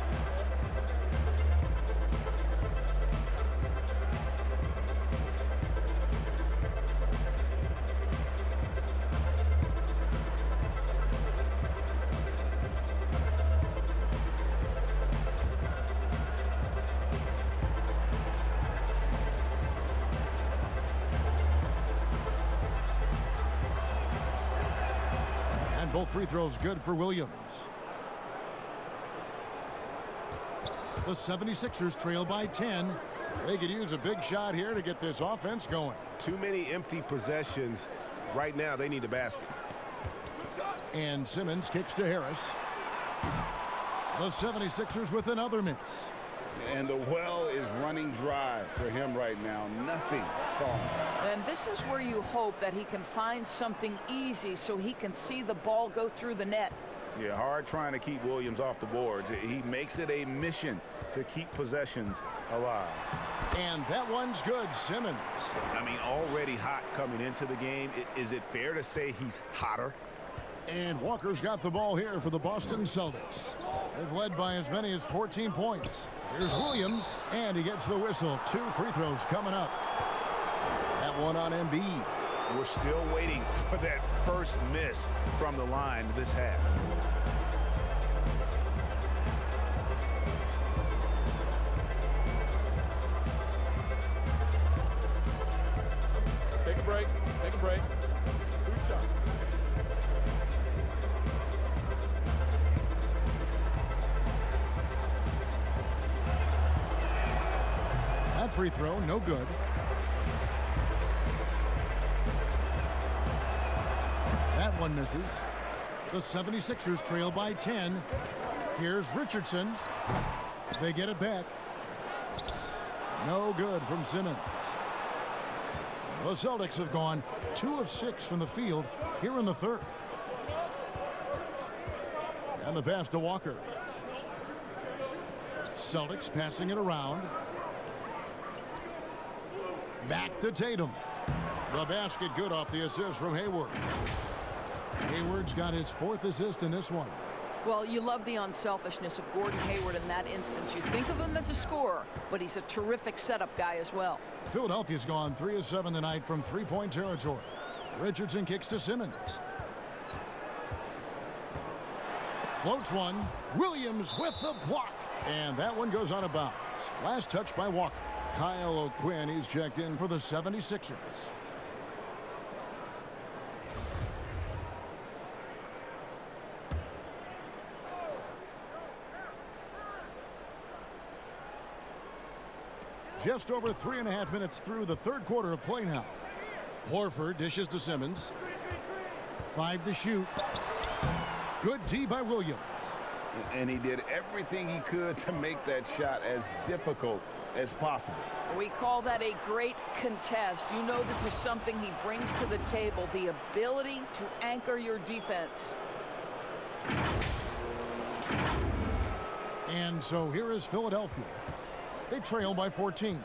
Both free throws good for Williams. The 76ers trail by 10. They could use a big shot here to get this offense going. Too many empty possessions. Right now, they need a basket. And Simmons kicks to Harris. The 76ers with another miss. And the well is running dry for him right now. Nothing falling. And this is where you hope that he can find something easy so he can see the ball go through the net. Yeah, hard trying to keep Williams off the boards. He makes it a mission to keep possessions alive. And that one's good, Simmons. I mean, already hot coming into the game. Is it fair to say he's hotter? And Walker's got the ball here for the Boston Celtics. They've led by as many as 14 points. Here's Williams, and he gets the whistle. 2 free throws coming up. That one on Embiid. We're still waiting for that first miss from the line this half. Take a break. Take a break. 2 shots. That free throw, no good. That one misses. The 76ers trail by 10. Here's Richardson. They get it back. No good from Simmons. The Celtics have gone 2 of 6 from the field here in the third. And the pass to Walker. Celtics passing it around. Back to Tatum. The basket good off the assist from Hayward. Hayward's got his 4th assist in this one. Well, you love the unselfishness of Gordon Hayward in that instance. You think of him as a scorer, but he's a terrific setup guy as well. Philadelphia's gone 3 of 7 tonight from 3-point territory. Richardson kicks to Simmons. Floats one. Williams with the block. And that one goes out of bounds. Last touch by Walker. Kyle O'Quinn, he's checked in for the 76ers. Just over 3.5 minutes through the third quarter of play now. Horford dishes to Simmons. 5 to shoot. Good D by Williams. And he did everything he could to make that shot as difficult as possible. We call that a great contest. You know this is something he brings to the table, the ability to anchor your defense. And so here is Philadelphia. They trail by 14.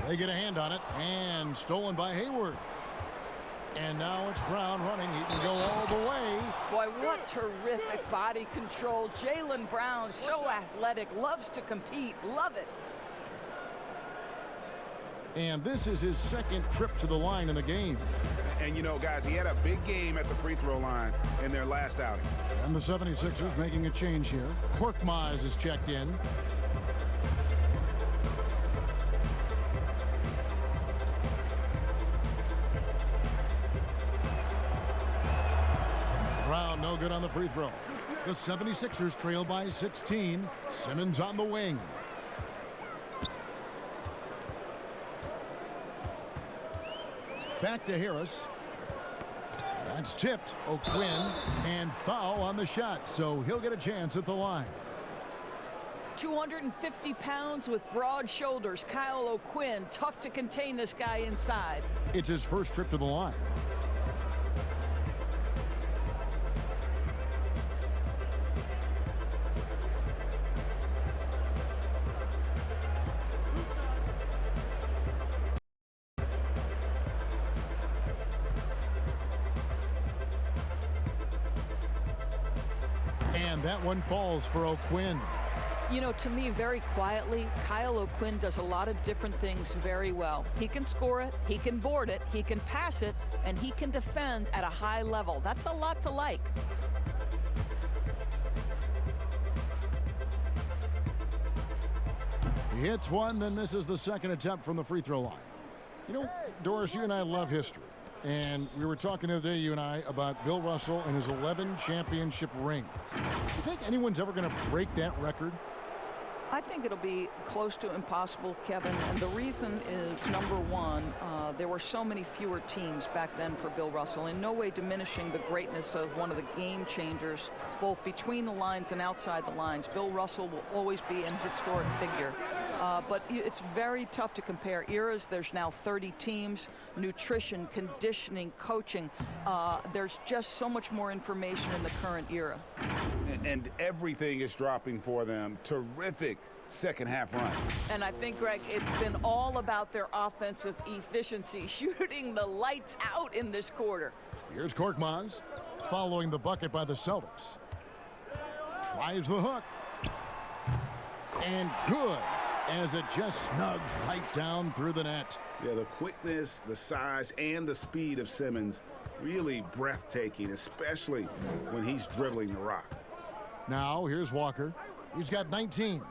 They get a hand on it, and stolen by Hayward. And now it's Brown running. He can go all the way. Boy, what terrific body control. Jaylen Brown, so athletic, loves to compete. Love it. And this is his 2nd trip to the line in the game. And, you know, guys, he had a big game at the free throw line in their last outing. And the 76ers making a change here. Korkmaz is checked in. Brown, no good on the free throw. The 76ers trail by 16. Simmons on the wing. Back to Harris. That's tipped. O'Quinn, and foul on the shot, so he'll get a chance at the line. 250 pounds with broad shoulders. Kyle O'Quinn, tough to contain this guy inside. It's his first trip to the line. And that one falls for O'Quinn. You know, to me, very quietly, Kyle O'Quinn does a lot of different things very well. He can score it, he can board it, he can pass it, and he can defend at a high level. That's a lot to like. He hits one, then misses the 2nd attempt from the free throw line. You know, Doris, you and I love history. And we were talking the other day, you and I, about Bill Russell and his 11 championship rings. Do you think anyone's ever going to break that record? I think it'll be close to impossible, Kevin, and the reason is, number one, there were so many fewer teams back then for Bill Russell, in no way diminishing the greatness of one of the game changers, both between the lines and outside the lines. Bill Russell will always be an historic figure. But it's very tough to compare eras. There's now 30 teams, nutrition, conditioning, coaching. There's just so much more information in the current era. And everything is dropping for them. Terrific second half run. And I think, Greg, it's been all about their offensive efficiency, shooting the lights out in this quarter. Here's Korkmaz following the bucket by the Celtics. Tries the hook. And good, as it just snugs right down through the net. Yeah, the quickness, the size, and the speed of Simmons really breathtaking, especially when he's dribbling the rock. Now, here's Walker. He's got 19.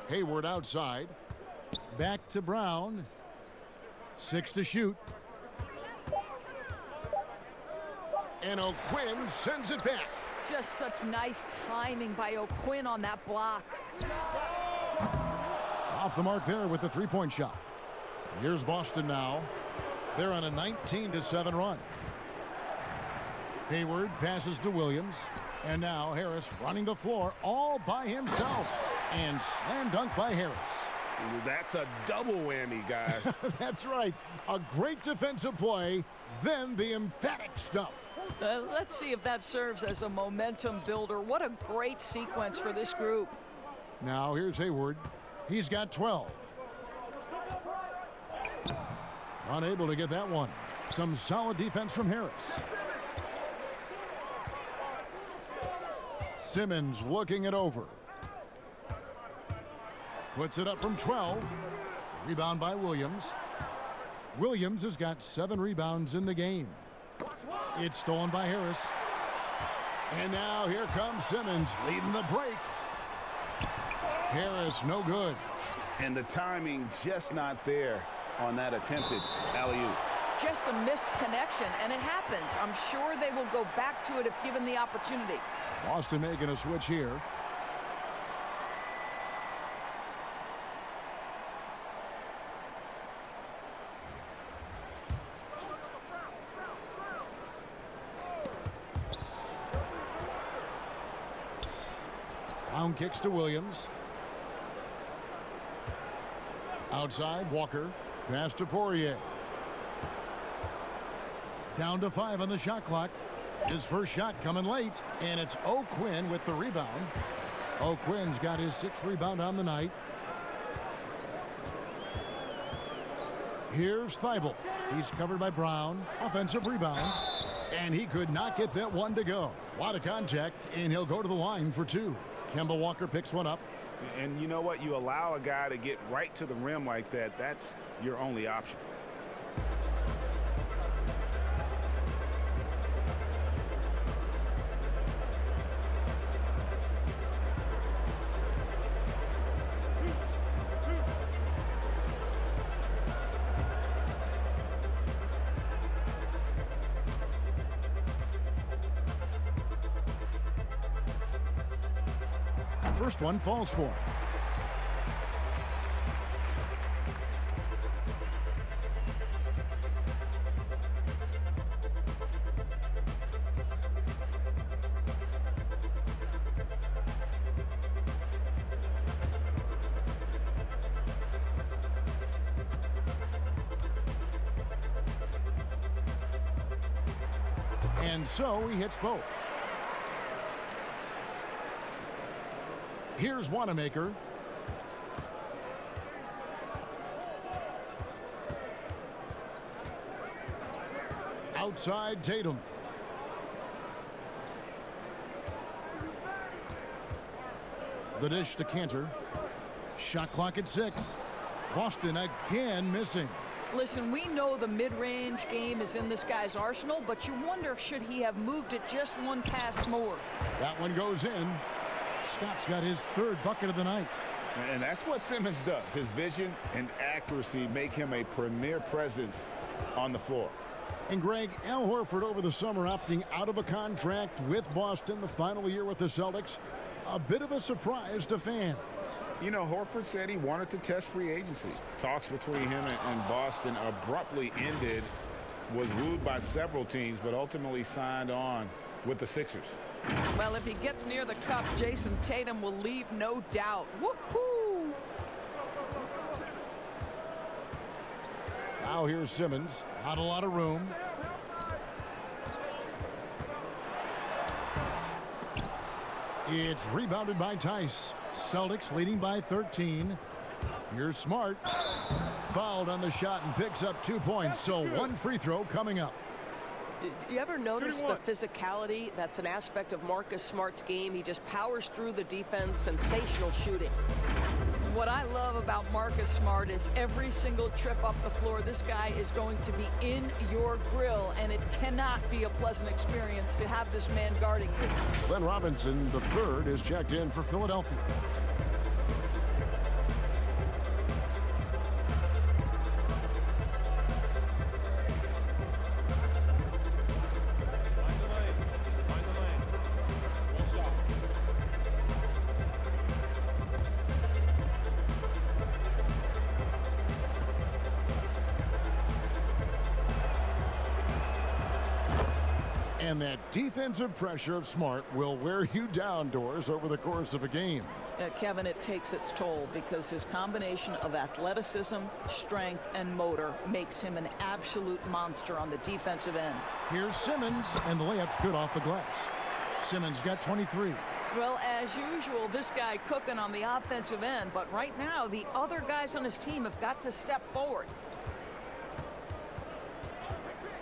Hayward outside. Back to Brown. 6 to shoot. And O'Quinn sends it back. Just such nice timing by O'Quinn on that block. Off the mark there with the three-point shot. Here's Boston now. They're on a 19-7 run. Hayward passes to Williams. And now Harris running the floor all by himself. And slam dunk by Harris. That's a double whammy, guys. That's right. A great defensive play, then the emphatic stuff. Let's see if that serves as a momentum builder. What a great sequence for this group. Now here's Hayward. He's got 12. Unable to get that one. Some solid defense from Harris. Simmons looking it over. Puts it up from 12. Rebound by Williams. Williams has got 7 rebounds in the game. It's stolen by Harris. And now here comes Simmons leading the break. Harris no good. And the timing just not there on that attempted alley-oop. Just a missed connection, and it happens. I'm sure they will go back to it if given the opportunity. Boston making a switch here. Brown kicks to Williams. Outside, Walker. Pass to Poirier. Down to 5 on the shot clock. His first shot coming late, and it's O'Quinn with the rebound. O'Quinn's got his 6th rebound on the night. Here's Thibault. He's covered by Brown. Offensive rebound. And he could not get that one to go. A lot of contact, and he'll go to the line for 2. Kemba Walker picks one up. And you know what? You allow a guy to get right to the rim like that, that's your only option. First one falls for him. And so he hits both. Here's Wanamaker. Outside Tatum. The dish to Cantor. Shot clock at 6. Boston again missing. Listen, we know the mid-range game is in this guy's arsenal, but you wonder, should he have moved it just one pass more? That one goes in. Scott's got his 3rd bucket of the night. And that's what Simmons does. His vision and accuracy make him a premier presence on the floor. And Greg, Al Horford over the summer opting out of a contract with Boston, the final year with the Celtics. A bit of a surprise to fans. You know, Horford said he wanted to test free agency. Talks between him and Boston abruptly ended, was wooed by several teams, but ultimately signed on with the Sixers. Well, if he gets near the cup, Jason Tatum will leave, no doubt. Woohoo! Now here's Simmons. Not a lot of room. It's rebounded by Tice. Celtics leading by 13. Here's Smart. fouled on the shot and picks up 2 points. So one free throw coming up. You ever notice the physicality? That's an aspect of Marcus Smart's game. He just powers through the defense. Sensational shooting. What I love about Marcus Smart is every single trip up the floor, this guy is going to be in your grill, and it cannot be a pleasant experience to have this man guarding you. Glenn Robinson, the third, is checked in for Philadelphia. And that defensive pressure of Smart will wear you down, Doors, over the course of a game. Kevin, it takes its toll because his combination of athleticism, strength, and motor makes him an absolute monster on the defensive end. Here's Simmons, and the layup's good off the glass. Simmons got 23. Well, as usual, this guy cooking on the offensive end, but right now, the other guys on his team have got to step forward.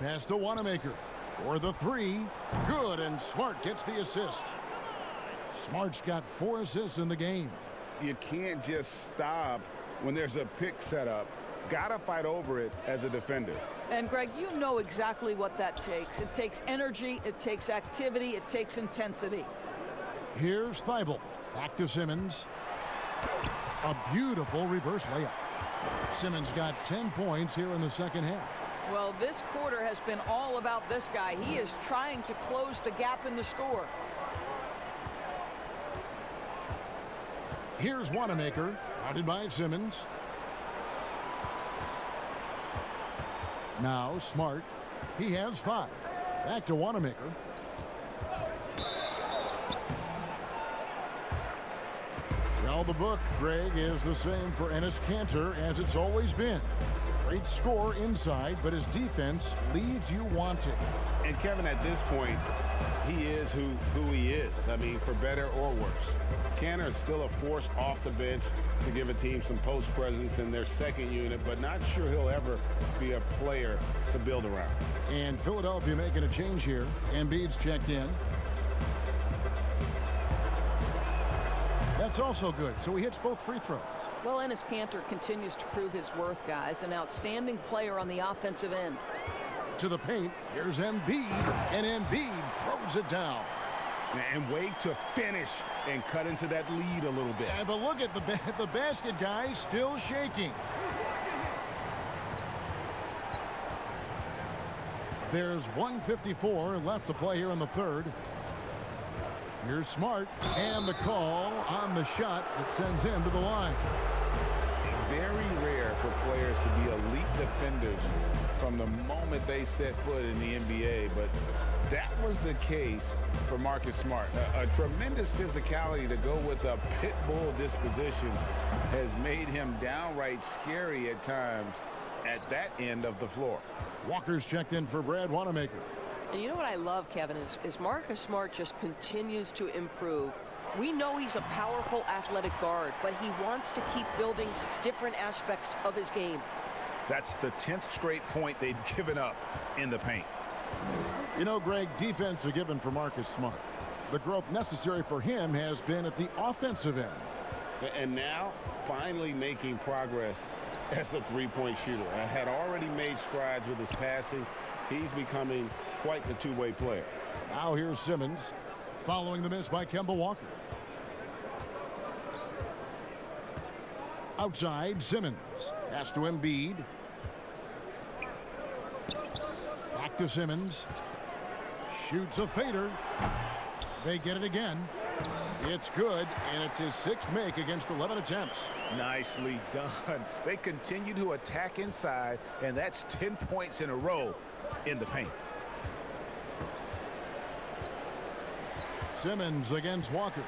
Pass to Wanamaker. For the three, good, and Smart gets the assist. Smart's got 4 assists in the game. You can't just stop when there's a pick set up. Gotta fight over it as a defender. And Greg, you know exactly what that takes. It takes energy, it takes activity, it takes intensity. Here's Thibault. Back to Simmons. A beautiful reverse layup. Simmons got 10 points here in the second half. Well, this quarter has been all about this guy. He is trying to close the gap in the score. Here's Wanamaker, guarded by Simmons. Now Smart. He has 5. Back to Wanamaker. Well, the book, Greg, is the same for Enes Kanter as it's always been. Great score inside, but his defense leaves you wanting. And Kevin, at this point, he is who he is. I mean, for better or worse. Kanter is still a force off the bench to give a team some post presence in their second unit, but not sure he'll ever be a player to build around. And Philadelphia making a change here. Embiid's checked in. That's also good, so he hits both free throws. Well, Enes Kanter continues to prove his worth, guys. An outstanding player on the offensive end. To the paint, here's Embiid, and Embiid throws it down. And wait to finish and cut into that lead a little bit. Yeah, but look at the basket guy still shaking. There's 1:54 left to play here in the third. Here's Smart, and the call on the shot that sends him to the line. Very rare for players to be elite defenders from the moment they set foot in the NBA, but that was the case for Marcus Smart. A tremendous physicality to go with a pit bull disposition has made him downright scary at times at that end of the floor. Walker's checked in for Brad Wanamaker. And you know what I love, Kevin, is Marcus Smart just continues to improve. We know he's a powerful athletic guard, but he wants to keep building different aspects of his game. That's the 10th straight point they've given up in the paint. You know, Greg, defense a given for Marcus Smart. The growth necessary for him has been at the offensive end. And now, finally making progress as a three-point shooter. Had already made strides with his passing. He's becoming quite the two-way player. Now here's Simmons, following the miss by Kemba Walker. Outside, Simmons. Pass to Embiid. Back to Simmons. Shoots a fader. They get it again. It's good, and it's his 6th make against 11 attempts. Nicely done. They continue to attack inside, and that's 10 points in a row in the paint. Simmons against Walker.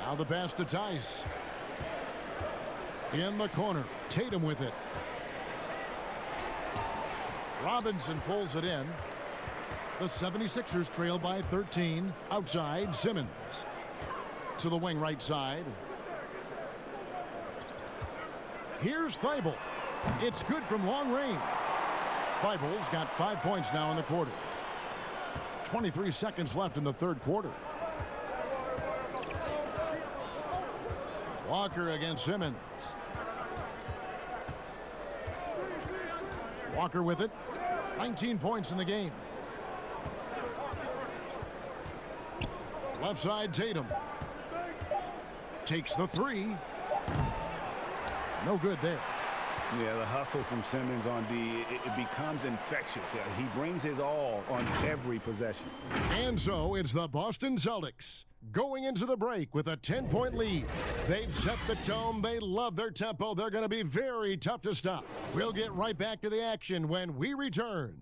Now the pass to Tice. In the corner, Tatum with it. Robinson pulls it in. The 76ers trail by 13. Outside, Simmons. To the wing right side. Here's Thibault. It's good from long range. Thibault's got 5 points now in the quarter. 23 seconds left in the third quarter. Walker against Simmons. Walker with it. 19 points in the game. Left side, Tatum. Takes the three. No good there. Yeah, the hustle from Simmons on D, it becomes infectious. He brings his all on every possession. And so it's the Boston Celtics going into the break with a 10-point lead. They've set the tone. They love their tempo. They're going to be very tough to stop. We'll get right back to the action when we return.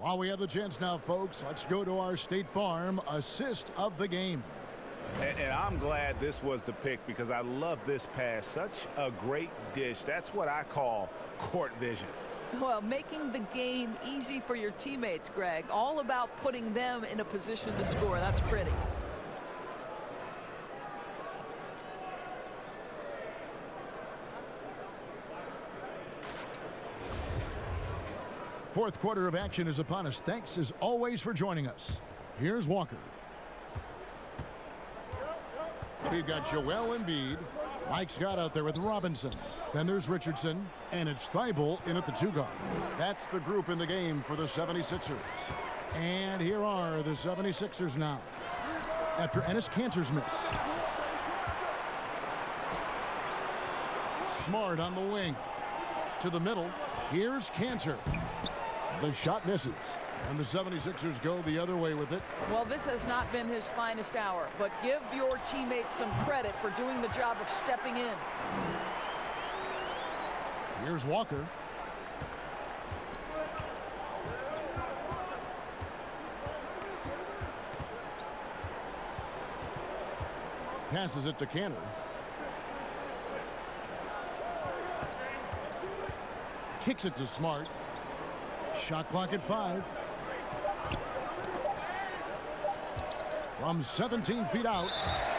While we have the chance now, folks, let's go to our State Farm assist of the game. And I'm glad this was the pick because I love this pass. Such a great dish. That's what I call court vision. Well, making the game easy for your teammates, Greg. All about putting them in a position to score. That's pretty. Fourth quarter of action is upon us. Thanks as always for joining us. Here's Walker. We've got Joel Embiid. Mike Scott out there with Robinson. Then there's Richardson. And it's Thibault in at the 2 guard. That's the group in the game for the 76ers. And here are the 76ers now. After Enes Kanter's miss. Smart on the wing. To the middle. Here's Kanter. The shot misses. And the 76ers go the other way with it. Well, this has not been his finest hour, but give your teammates some credit for doing the job of stepping in. Here's Walker. Passes it to Kanter. Kicks it to Smart. Shot clock at 5. From 17 feet out,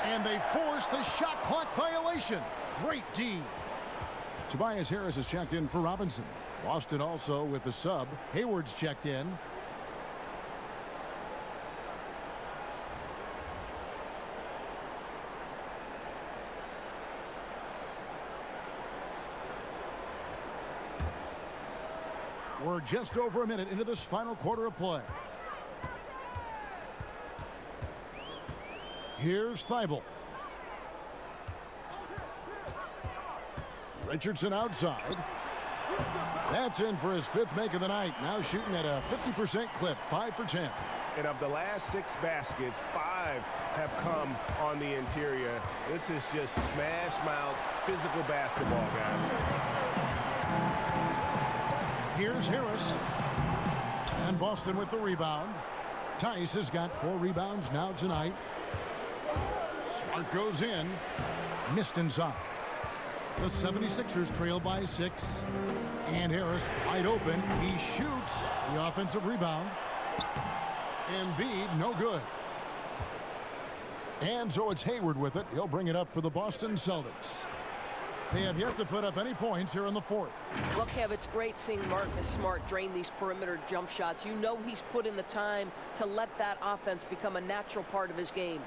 and they force the shot clock violation. Great D. Tobias Harris is checked in for Robinson. Boston also with the sub. Hayward's checked in. We're just over a minute into this final quarter of play. Here's Thibault. Richardson outside. That's in for his 5th make of the night. Now shooting at a 50% clip, 5 for 10. And of the last 6 baskets, 5 have come on the interior. This is just smash mouth physical basketball, guys. Here's Harris. And Boston with the rebound. Tice has got 4 rebounds now tonight. Smart goes in. Missed inside. The 76ers trail by 6. And Harris wide open. He shoots the offensive rebound. Embiid, no good. And so it's Hayward with it. He'll bring it up for the Boston Celtics. They have yet to put up any points here in the 4th. Well, Kev, it's great seeing Marcus Smart drain these perimeter jump shots. You know he's put in the time to let that offense become a natural part of his game.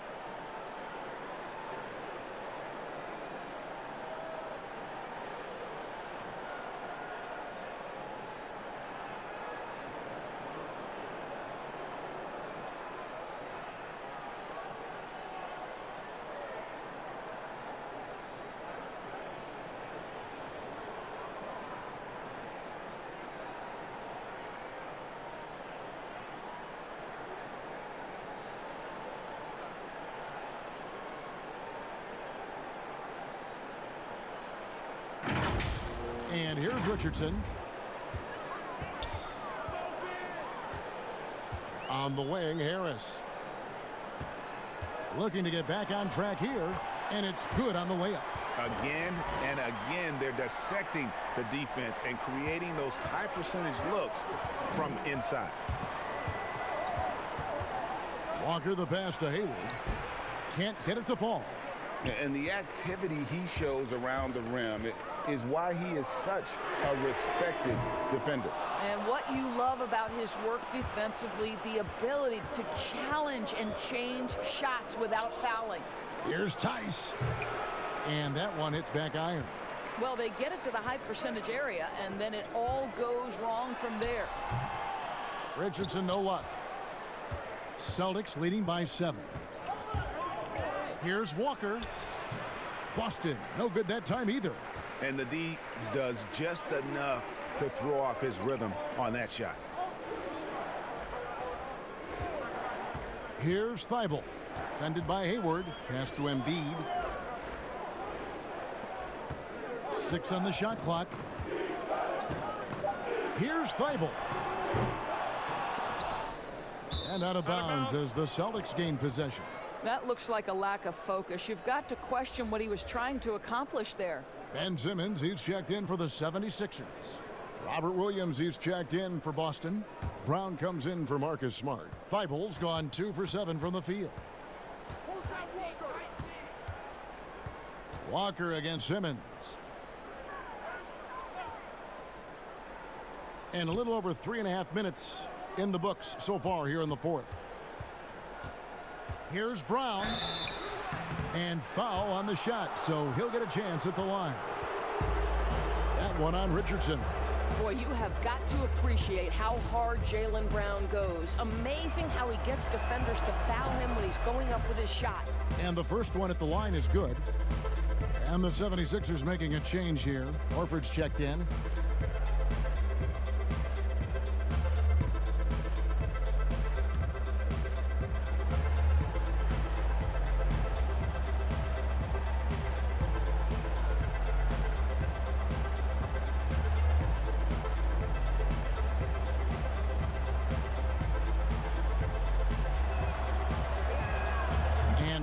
And here's Richardson. On the wing, Harris. Looking to get back on track here, and it's good on the layup. Again and again, they're dissecting the defense and creating those high percentage looks from inside. Walker the pass to Hayward. Can't get it to fall. And the activity he shows around the rim is why he is such a respected defender. And what you love about his work defensively, the ability to challenge and change shots without fouling. Here's Tice. And that one hits back iron. Well, they get it to the high percentage area, and then it all goes wrong from there. Richardson, no luck. Celtics leading by 7. Here's Walker. Boston, no good that time either. And the D does just enough to throw off his rhythm on that shot. Here's Thibault. Defended by Hayward. Pass to Embiid. 6 on the shot clock. Here's Thibault. And out of bounds as the Celtics gain possession. That looks like a lack of focus. You've got to question what he was trying to accomplish there. Ben Simmons, he's checked in for the 76ers. Robert Williams, he's checked in for Boston. Brown comes in for Marcus Smart. Thibault's gone 2 for 7 from the field. Walker against Simmons. And a little over 3.5 minutes in the books so far here in the fourth. Here's Brown. And foul on the shot, so he'll get a chance at the line. That one on Richardson. Boy, you have got to appreciate how hard Jaylen Brown goes. Amazing how he gets defenders to foul him when he's going up with his shot. And the first one at the line is good. And the 76ers making a change here. Horford's checked in.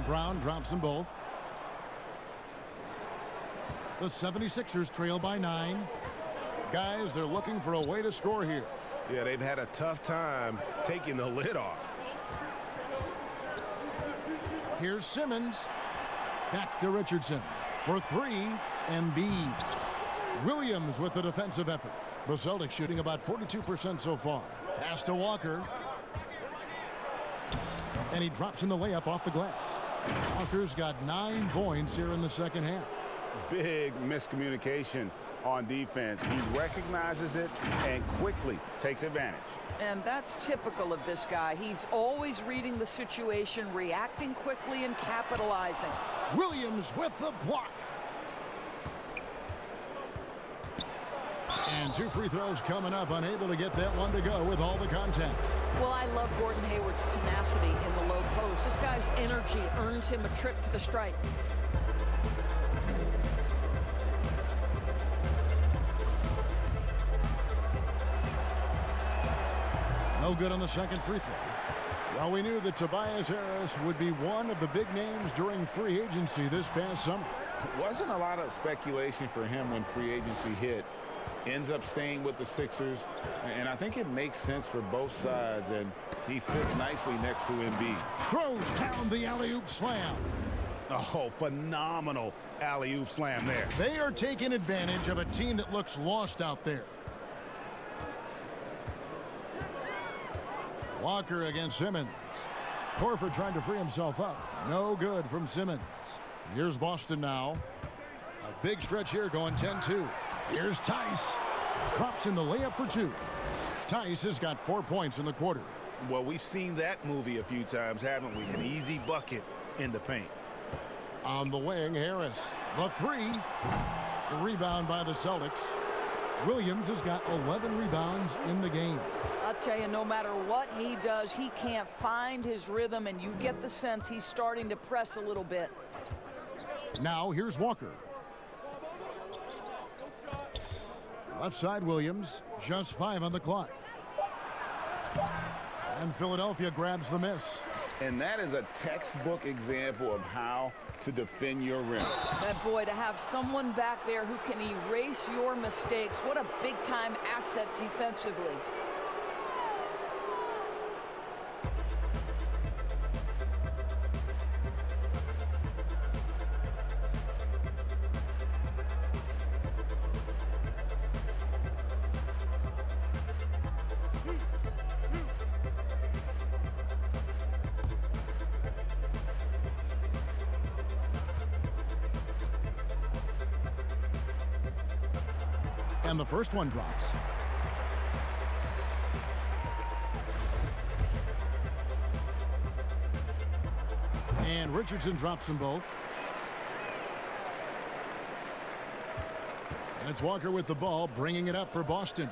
Brown drops them both. The 76ers trail by 9. Guys, they're looking for a way to score here. Yeah, they've had a tough time taking the lid off. Here's Simmons. Back to Richardson. For 3, Embiid. Williams with the defensive effort. The Celtics shooting about 42% so far. Pass to Walker. And he drops in the layup off the glass. Walker's got 9 points here in the second half. Big miscommunication on defense. He recognizes it and quickly takes advantage. And that's typical of this guy. He's always reading the situation, reacting quickly and capitalizing. Williams with the block. And 2 free throws coming up, unable to get that one to go with all the contact. Well, I love Gordon Hayward's tenacity in the low post. This guy's energy earns him a trip to the stripe. No good on the second free throw. Well, we knew that Tobias Harris would be one of the big names during free agency this past summer. Wasn't a lot of speculation for him when free agency hit. Ends up staying with the Sixers, and I think it makes sense for both sides, and he fits nicely next to Embiid. Throws down the alley-oop slam. Oh, phenomenal alley-oop slam there. They are taking advantage of a team that looks lost out there. Walker against Simmons. Horford trying to free himself up. No good from Simmons. Here's Boston now. A big stretch here going 10-2. Here's Tice. Drops in the layup for 2. Tice has got 4 points in the quarter. Well, we've seen that movie a few times, haven't we? An easy bucket in the paint. On the wing, Harris. The 3. The rebound by the Celtics. Williams has got 11 rebounds in the game. I'll tell you, no matter what he does, he can't find his rhythm, and you get the sense he's starting to press a little bit. Now, here's Walker. Left side, Williams. Just 5 on the clock. And Philadelphia grabs the miss. And that is a textbook example of how to defend your rim. That boy, to have someone back there who can erase your mistakes, what a big-time asset defensively. And the first one drops. And Richardson drops them both. And it's Walker with the ball, bringing it up for Boston.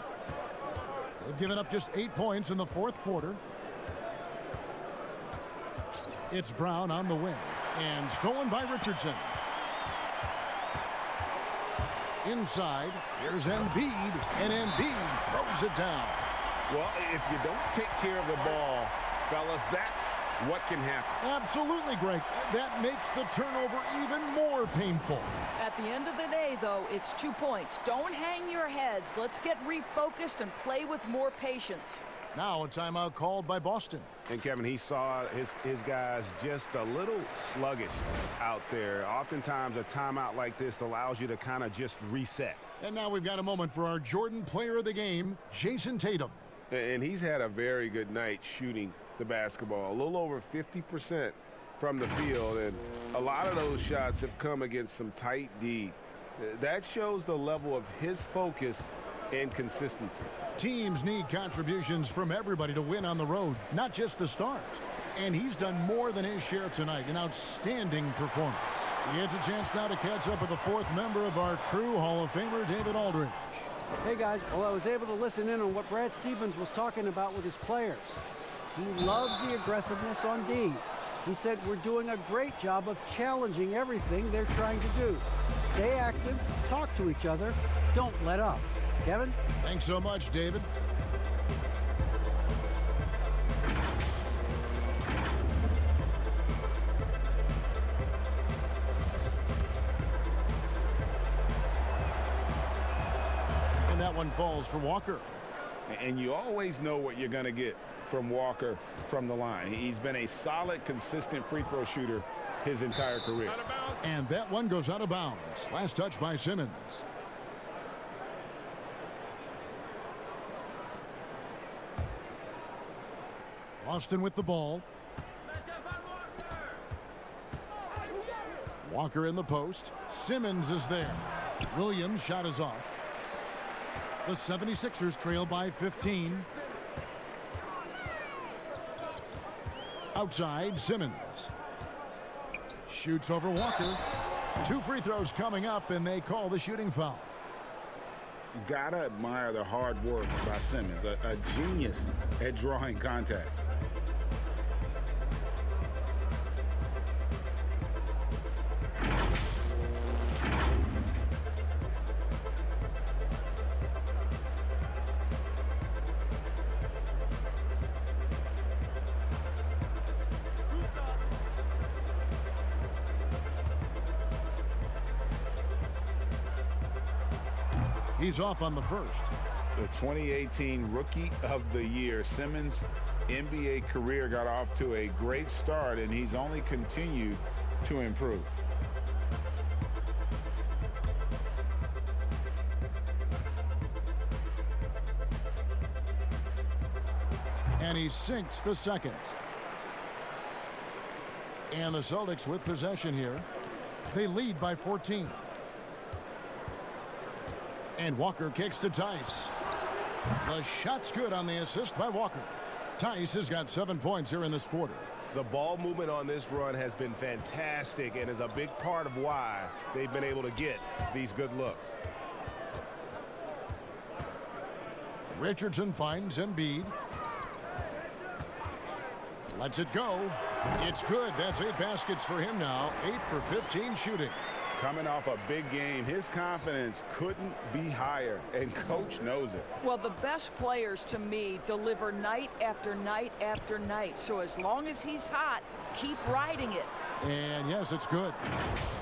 They've given up just 8 points in the fourth quarter. It's Brown on the wing. And stolen by Richardson. Inside, here's Embiid, and Embiid throws it down. Well, if you don't take care of the ball, fellas, that's what can happen. Absolutely, Greg. That makes the turnover even more painful. At the end of the day, though, it's 2 points. Don't hang your heads. Let's get refocused and play with more patience. Now a timeout called by Boston. And Kevin, he saw his guys just a little sluggish out there. Oftentimes a timeout like this allows you to kind of just reset. And now we've got a moment for our Jordan player of the game, Jason Tatum. And he's had a very good night shooting the basketball. A little over 50% from the field. And a lot of those shots have come against some tight D. That shows the level of his focus and consistency. Teams need contributions from everybody to win on the road, not just the stars. And he's done more than his share tonight. An outstanding performance. He gets a chance now to catch up with the fourth member of our crew, Hall of Famer David Aldridge. Hey guys, well, I was able to listen in on what Brad Stevens was talking about with his players. He loves the aggressiveness on D. He said we're doing a great job of challenging everything they're trying to do. Stay active, talk to each other, don't let up. Kevin? Thanks so much, David. And that one falls for Walker. And you always know what you're going to get from Walker from the line. He's been a solid, consistent free throw shooter his entire career. And that one goes out of bounds. Last touch by Simmons. Boston with the ball. Walker in the post. Simmons is there. Williams' shot is off. The 76ers trail by 15. Outside, Simmons. Shoots over Walker. 2 free throws coming up, and they call the shooting foul. You gotta admire the hard work by Simmons, a genius at drawing contact. He's off on the first. The 2018 Rookie of the Year. Simmons' NBA career got off to a great start, and he's only continued to improve. And he sinks the second. And the Celtics with possession here. They lead by 14. And Walker kicks to Tice. The shot's good on the assist by Walker. Tice has got 7 points here in this quarter. The ball movement on this run has been fantastic and is a big part of why they've been able to get these good looks. Richardson finds Embiid. Lets it go. It's good. That's 8 baskets for him now. 8 for 15 shooting. Coming off a big game, his confidence couldn't be higher, and coach knows it. Well, the best players to me deliver night after night after night. So as long as he's hot, keep riding it. And yes, it's good.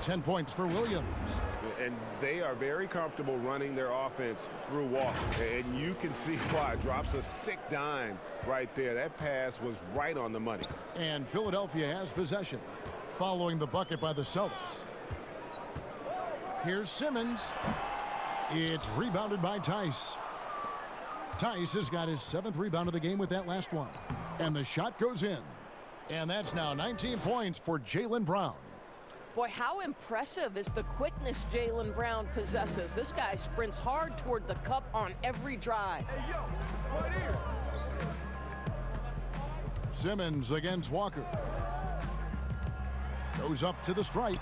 10 points for Williams. And they are very comfortable running their offense through Walker. And you can see why. Drops a sick dime right there. That pass was right on the money. And Philadelphia has possession, following the bucket by the Celtics. Here's Simmons. It's rebounded by Tice. Tice has got his 7th rebound of the game with that last one. And the shot goes in. And that's now 19 points for Jaylen Brown. Boy, how impressive is the quickness Jaylen Brown possesses. This guy sprints hard toward the cup on every drive. Hey, yo, right here. Simmons against Walker. Goes up to the stripe.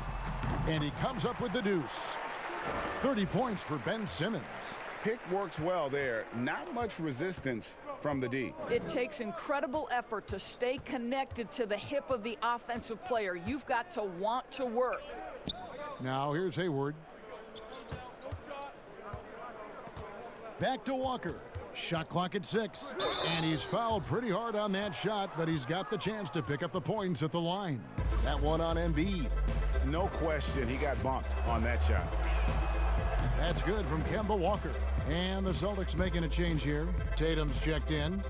And he comes up with the deuce. 30 points for Ben Simmons. Pick works well there. Not much resistance from the D. It takes incredible effort to stay connected to the hip of the offensive player. You've got to want to work. Now here's Hayward. Back to Walker. Shot clock at 6. And he's fouled pretty hard on that shot, but he's got the chance to pick up the points at the line. That one on Embiid. No question, he got bumped on that shot. That's good from Kemba Walker. And the Celtics making a change here. Tatum's checked in.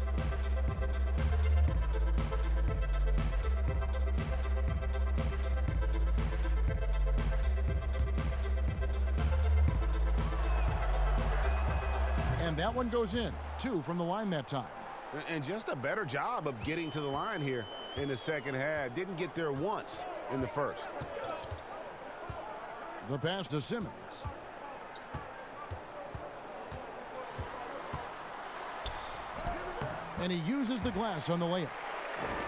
And that one goes in. 2 from the line that time. And just a better job of getting to the line here in the second half. Didn't get there once in the first. The pass to Simmons. And he uses the glass on the layup.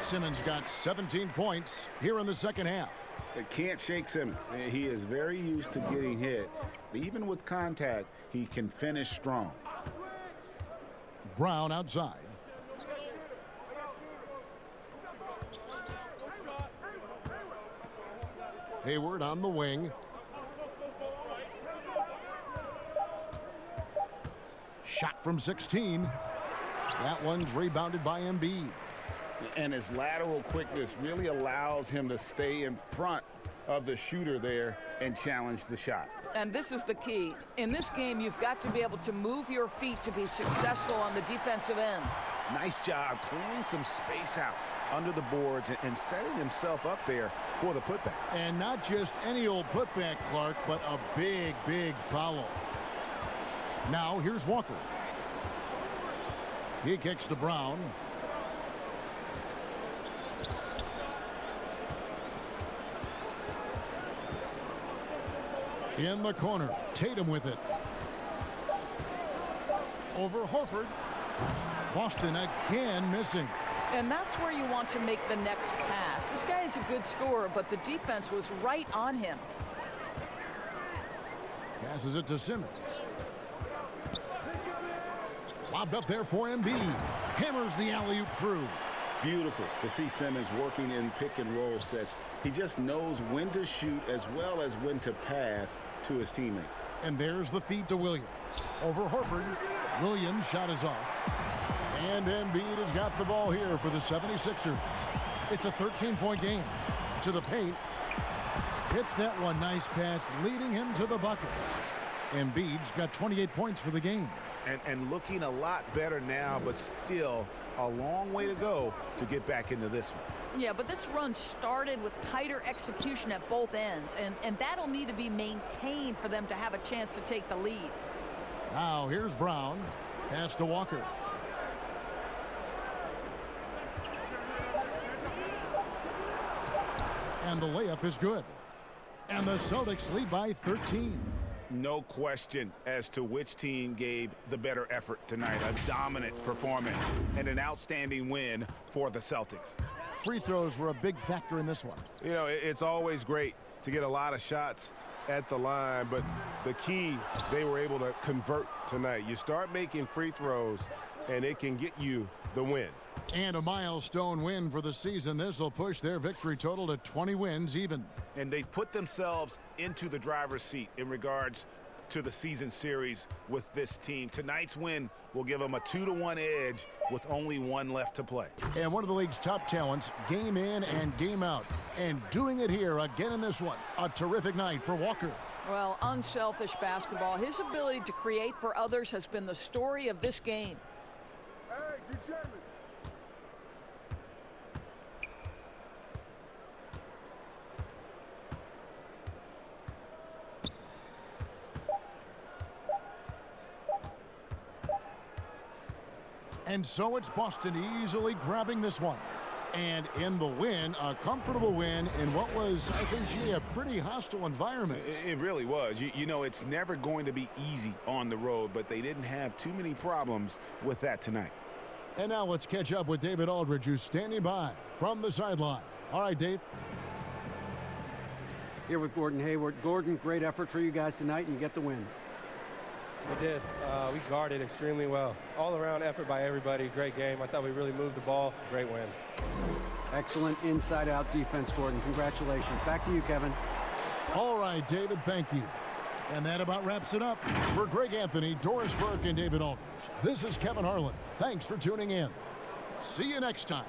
Simmons got 17 points here in the second half. It can't shake Simmons. He is very used to getting hit. Even with contact, he can finish strong. Brown outside. Hayward on the wing. Shot from 16. That one's rebounded by Embiid. And his lateral quickness really allows him to stay in front of the shooter there and challenge the shot. And this is the key. In this game, you've got to be able to move your feet to be successful on the defensive end. Nice job clearing some space out under the boards and setting himself up there for the putback. And not just any old putback, Clark, but a big, big foul. Now here's Walker. He kicks to Brown. In the corner, Tatum with it. Over Horford. Boston again missing. And that's where you want to make the next pass. This guy is a good scorer, but the defense was right on him. Passes it to Simmons. Lobbed up there for Embiid. Hammers the alley-oop through. Beautiful to see Simmons working in pick and roll sets. He just knows when to shoot as well as when to pass to his teammates. And there's the feed to Williams. Over Horford. Williams' shot is off. And Embiid has got the ball here for the 76ers. It's a 13-point game. To the paint. Hits that one. Nice pass, leading him to the bucket. Embiid's got 28 points for the game. And looking a lot better now, but still a long way to go to get back into this one. Yeah, but this run started with tighter execution at both ends, and that'll need to be maintained for them to have a chance to take the lead. Now here's Brown. Pass to Walker. And the layup is good. And the Celtics lead by 13. No question as to which team gave the better effort tonight. A dominant performance and an outstanding win for the Celtics. Free throws were a big factor in this one. You know, it's always great to get a lot of shots at the line, but the key, they were able to convert tonight. You start making free throws, and it can get you the win. And a milestone win for the season. This will push their victory total to 20 wins even. And they've put themselves into the driver's seat in regards to the season series with this team. Tonight's win will give them a 2-1 edge with only one left to play. And one of the league's top talents, game in and game out. And doing it here again in this one. A terrific night for Walker. Well, unselfish basketball. His ability to create for others has been the story of this game. Hey, get Jalen. And so it's Boston easily grabbing this one. And in the win, a comfortable win in what was, I think, G, a pretty hostile environment. It really was. You know, it's never going to be easy on the road, but they didn't have too many problems with that tonight. And now let's catch up with David Aldridge, who's standing by from the sideline. All right, Dave. Here with Gordon Hayward. Gordon, great effort for you guys tonight, and you get the win. We did. We guarded extremely well. All-around effort by everybody. Great game. I thought we really moved the ball. Great win. Excellent inside-out defense, Gordon. Congratulations. Back to you, Kevin. All right, David, thank you. And that about wraps it up. For Greg Anthony, Doris Burke, and David Aldridge, this is Kevin Harlan. Thanks for tuning in. See you next time.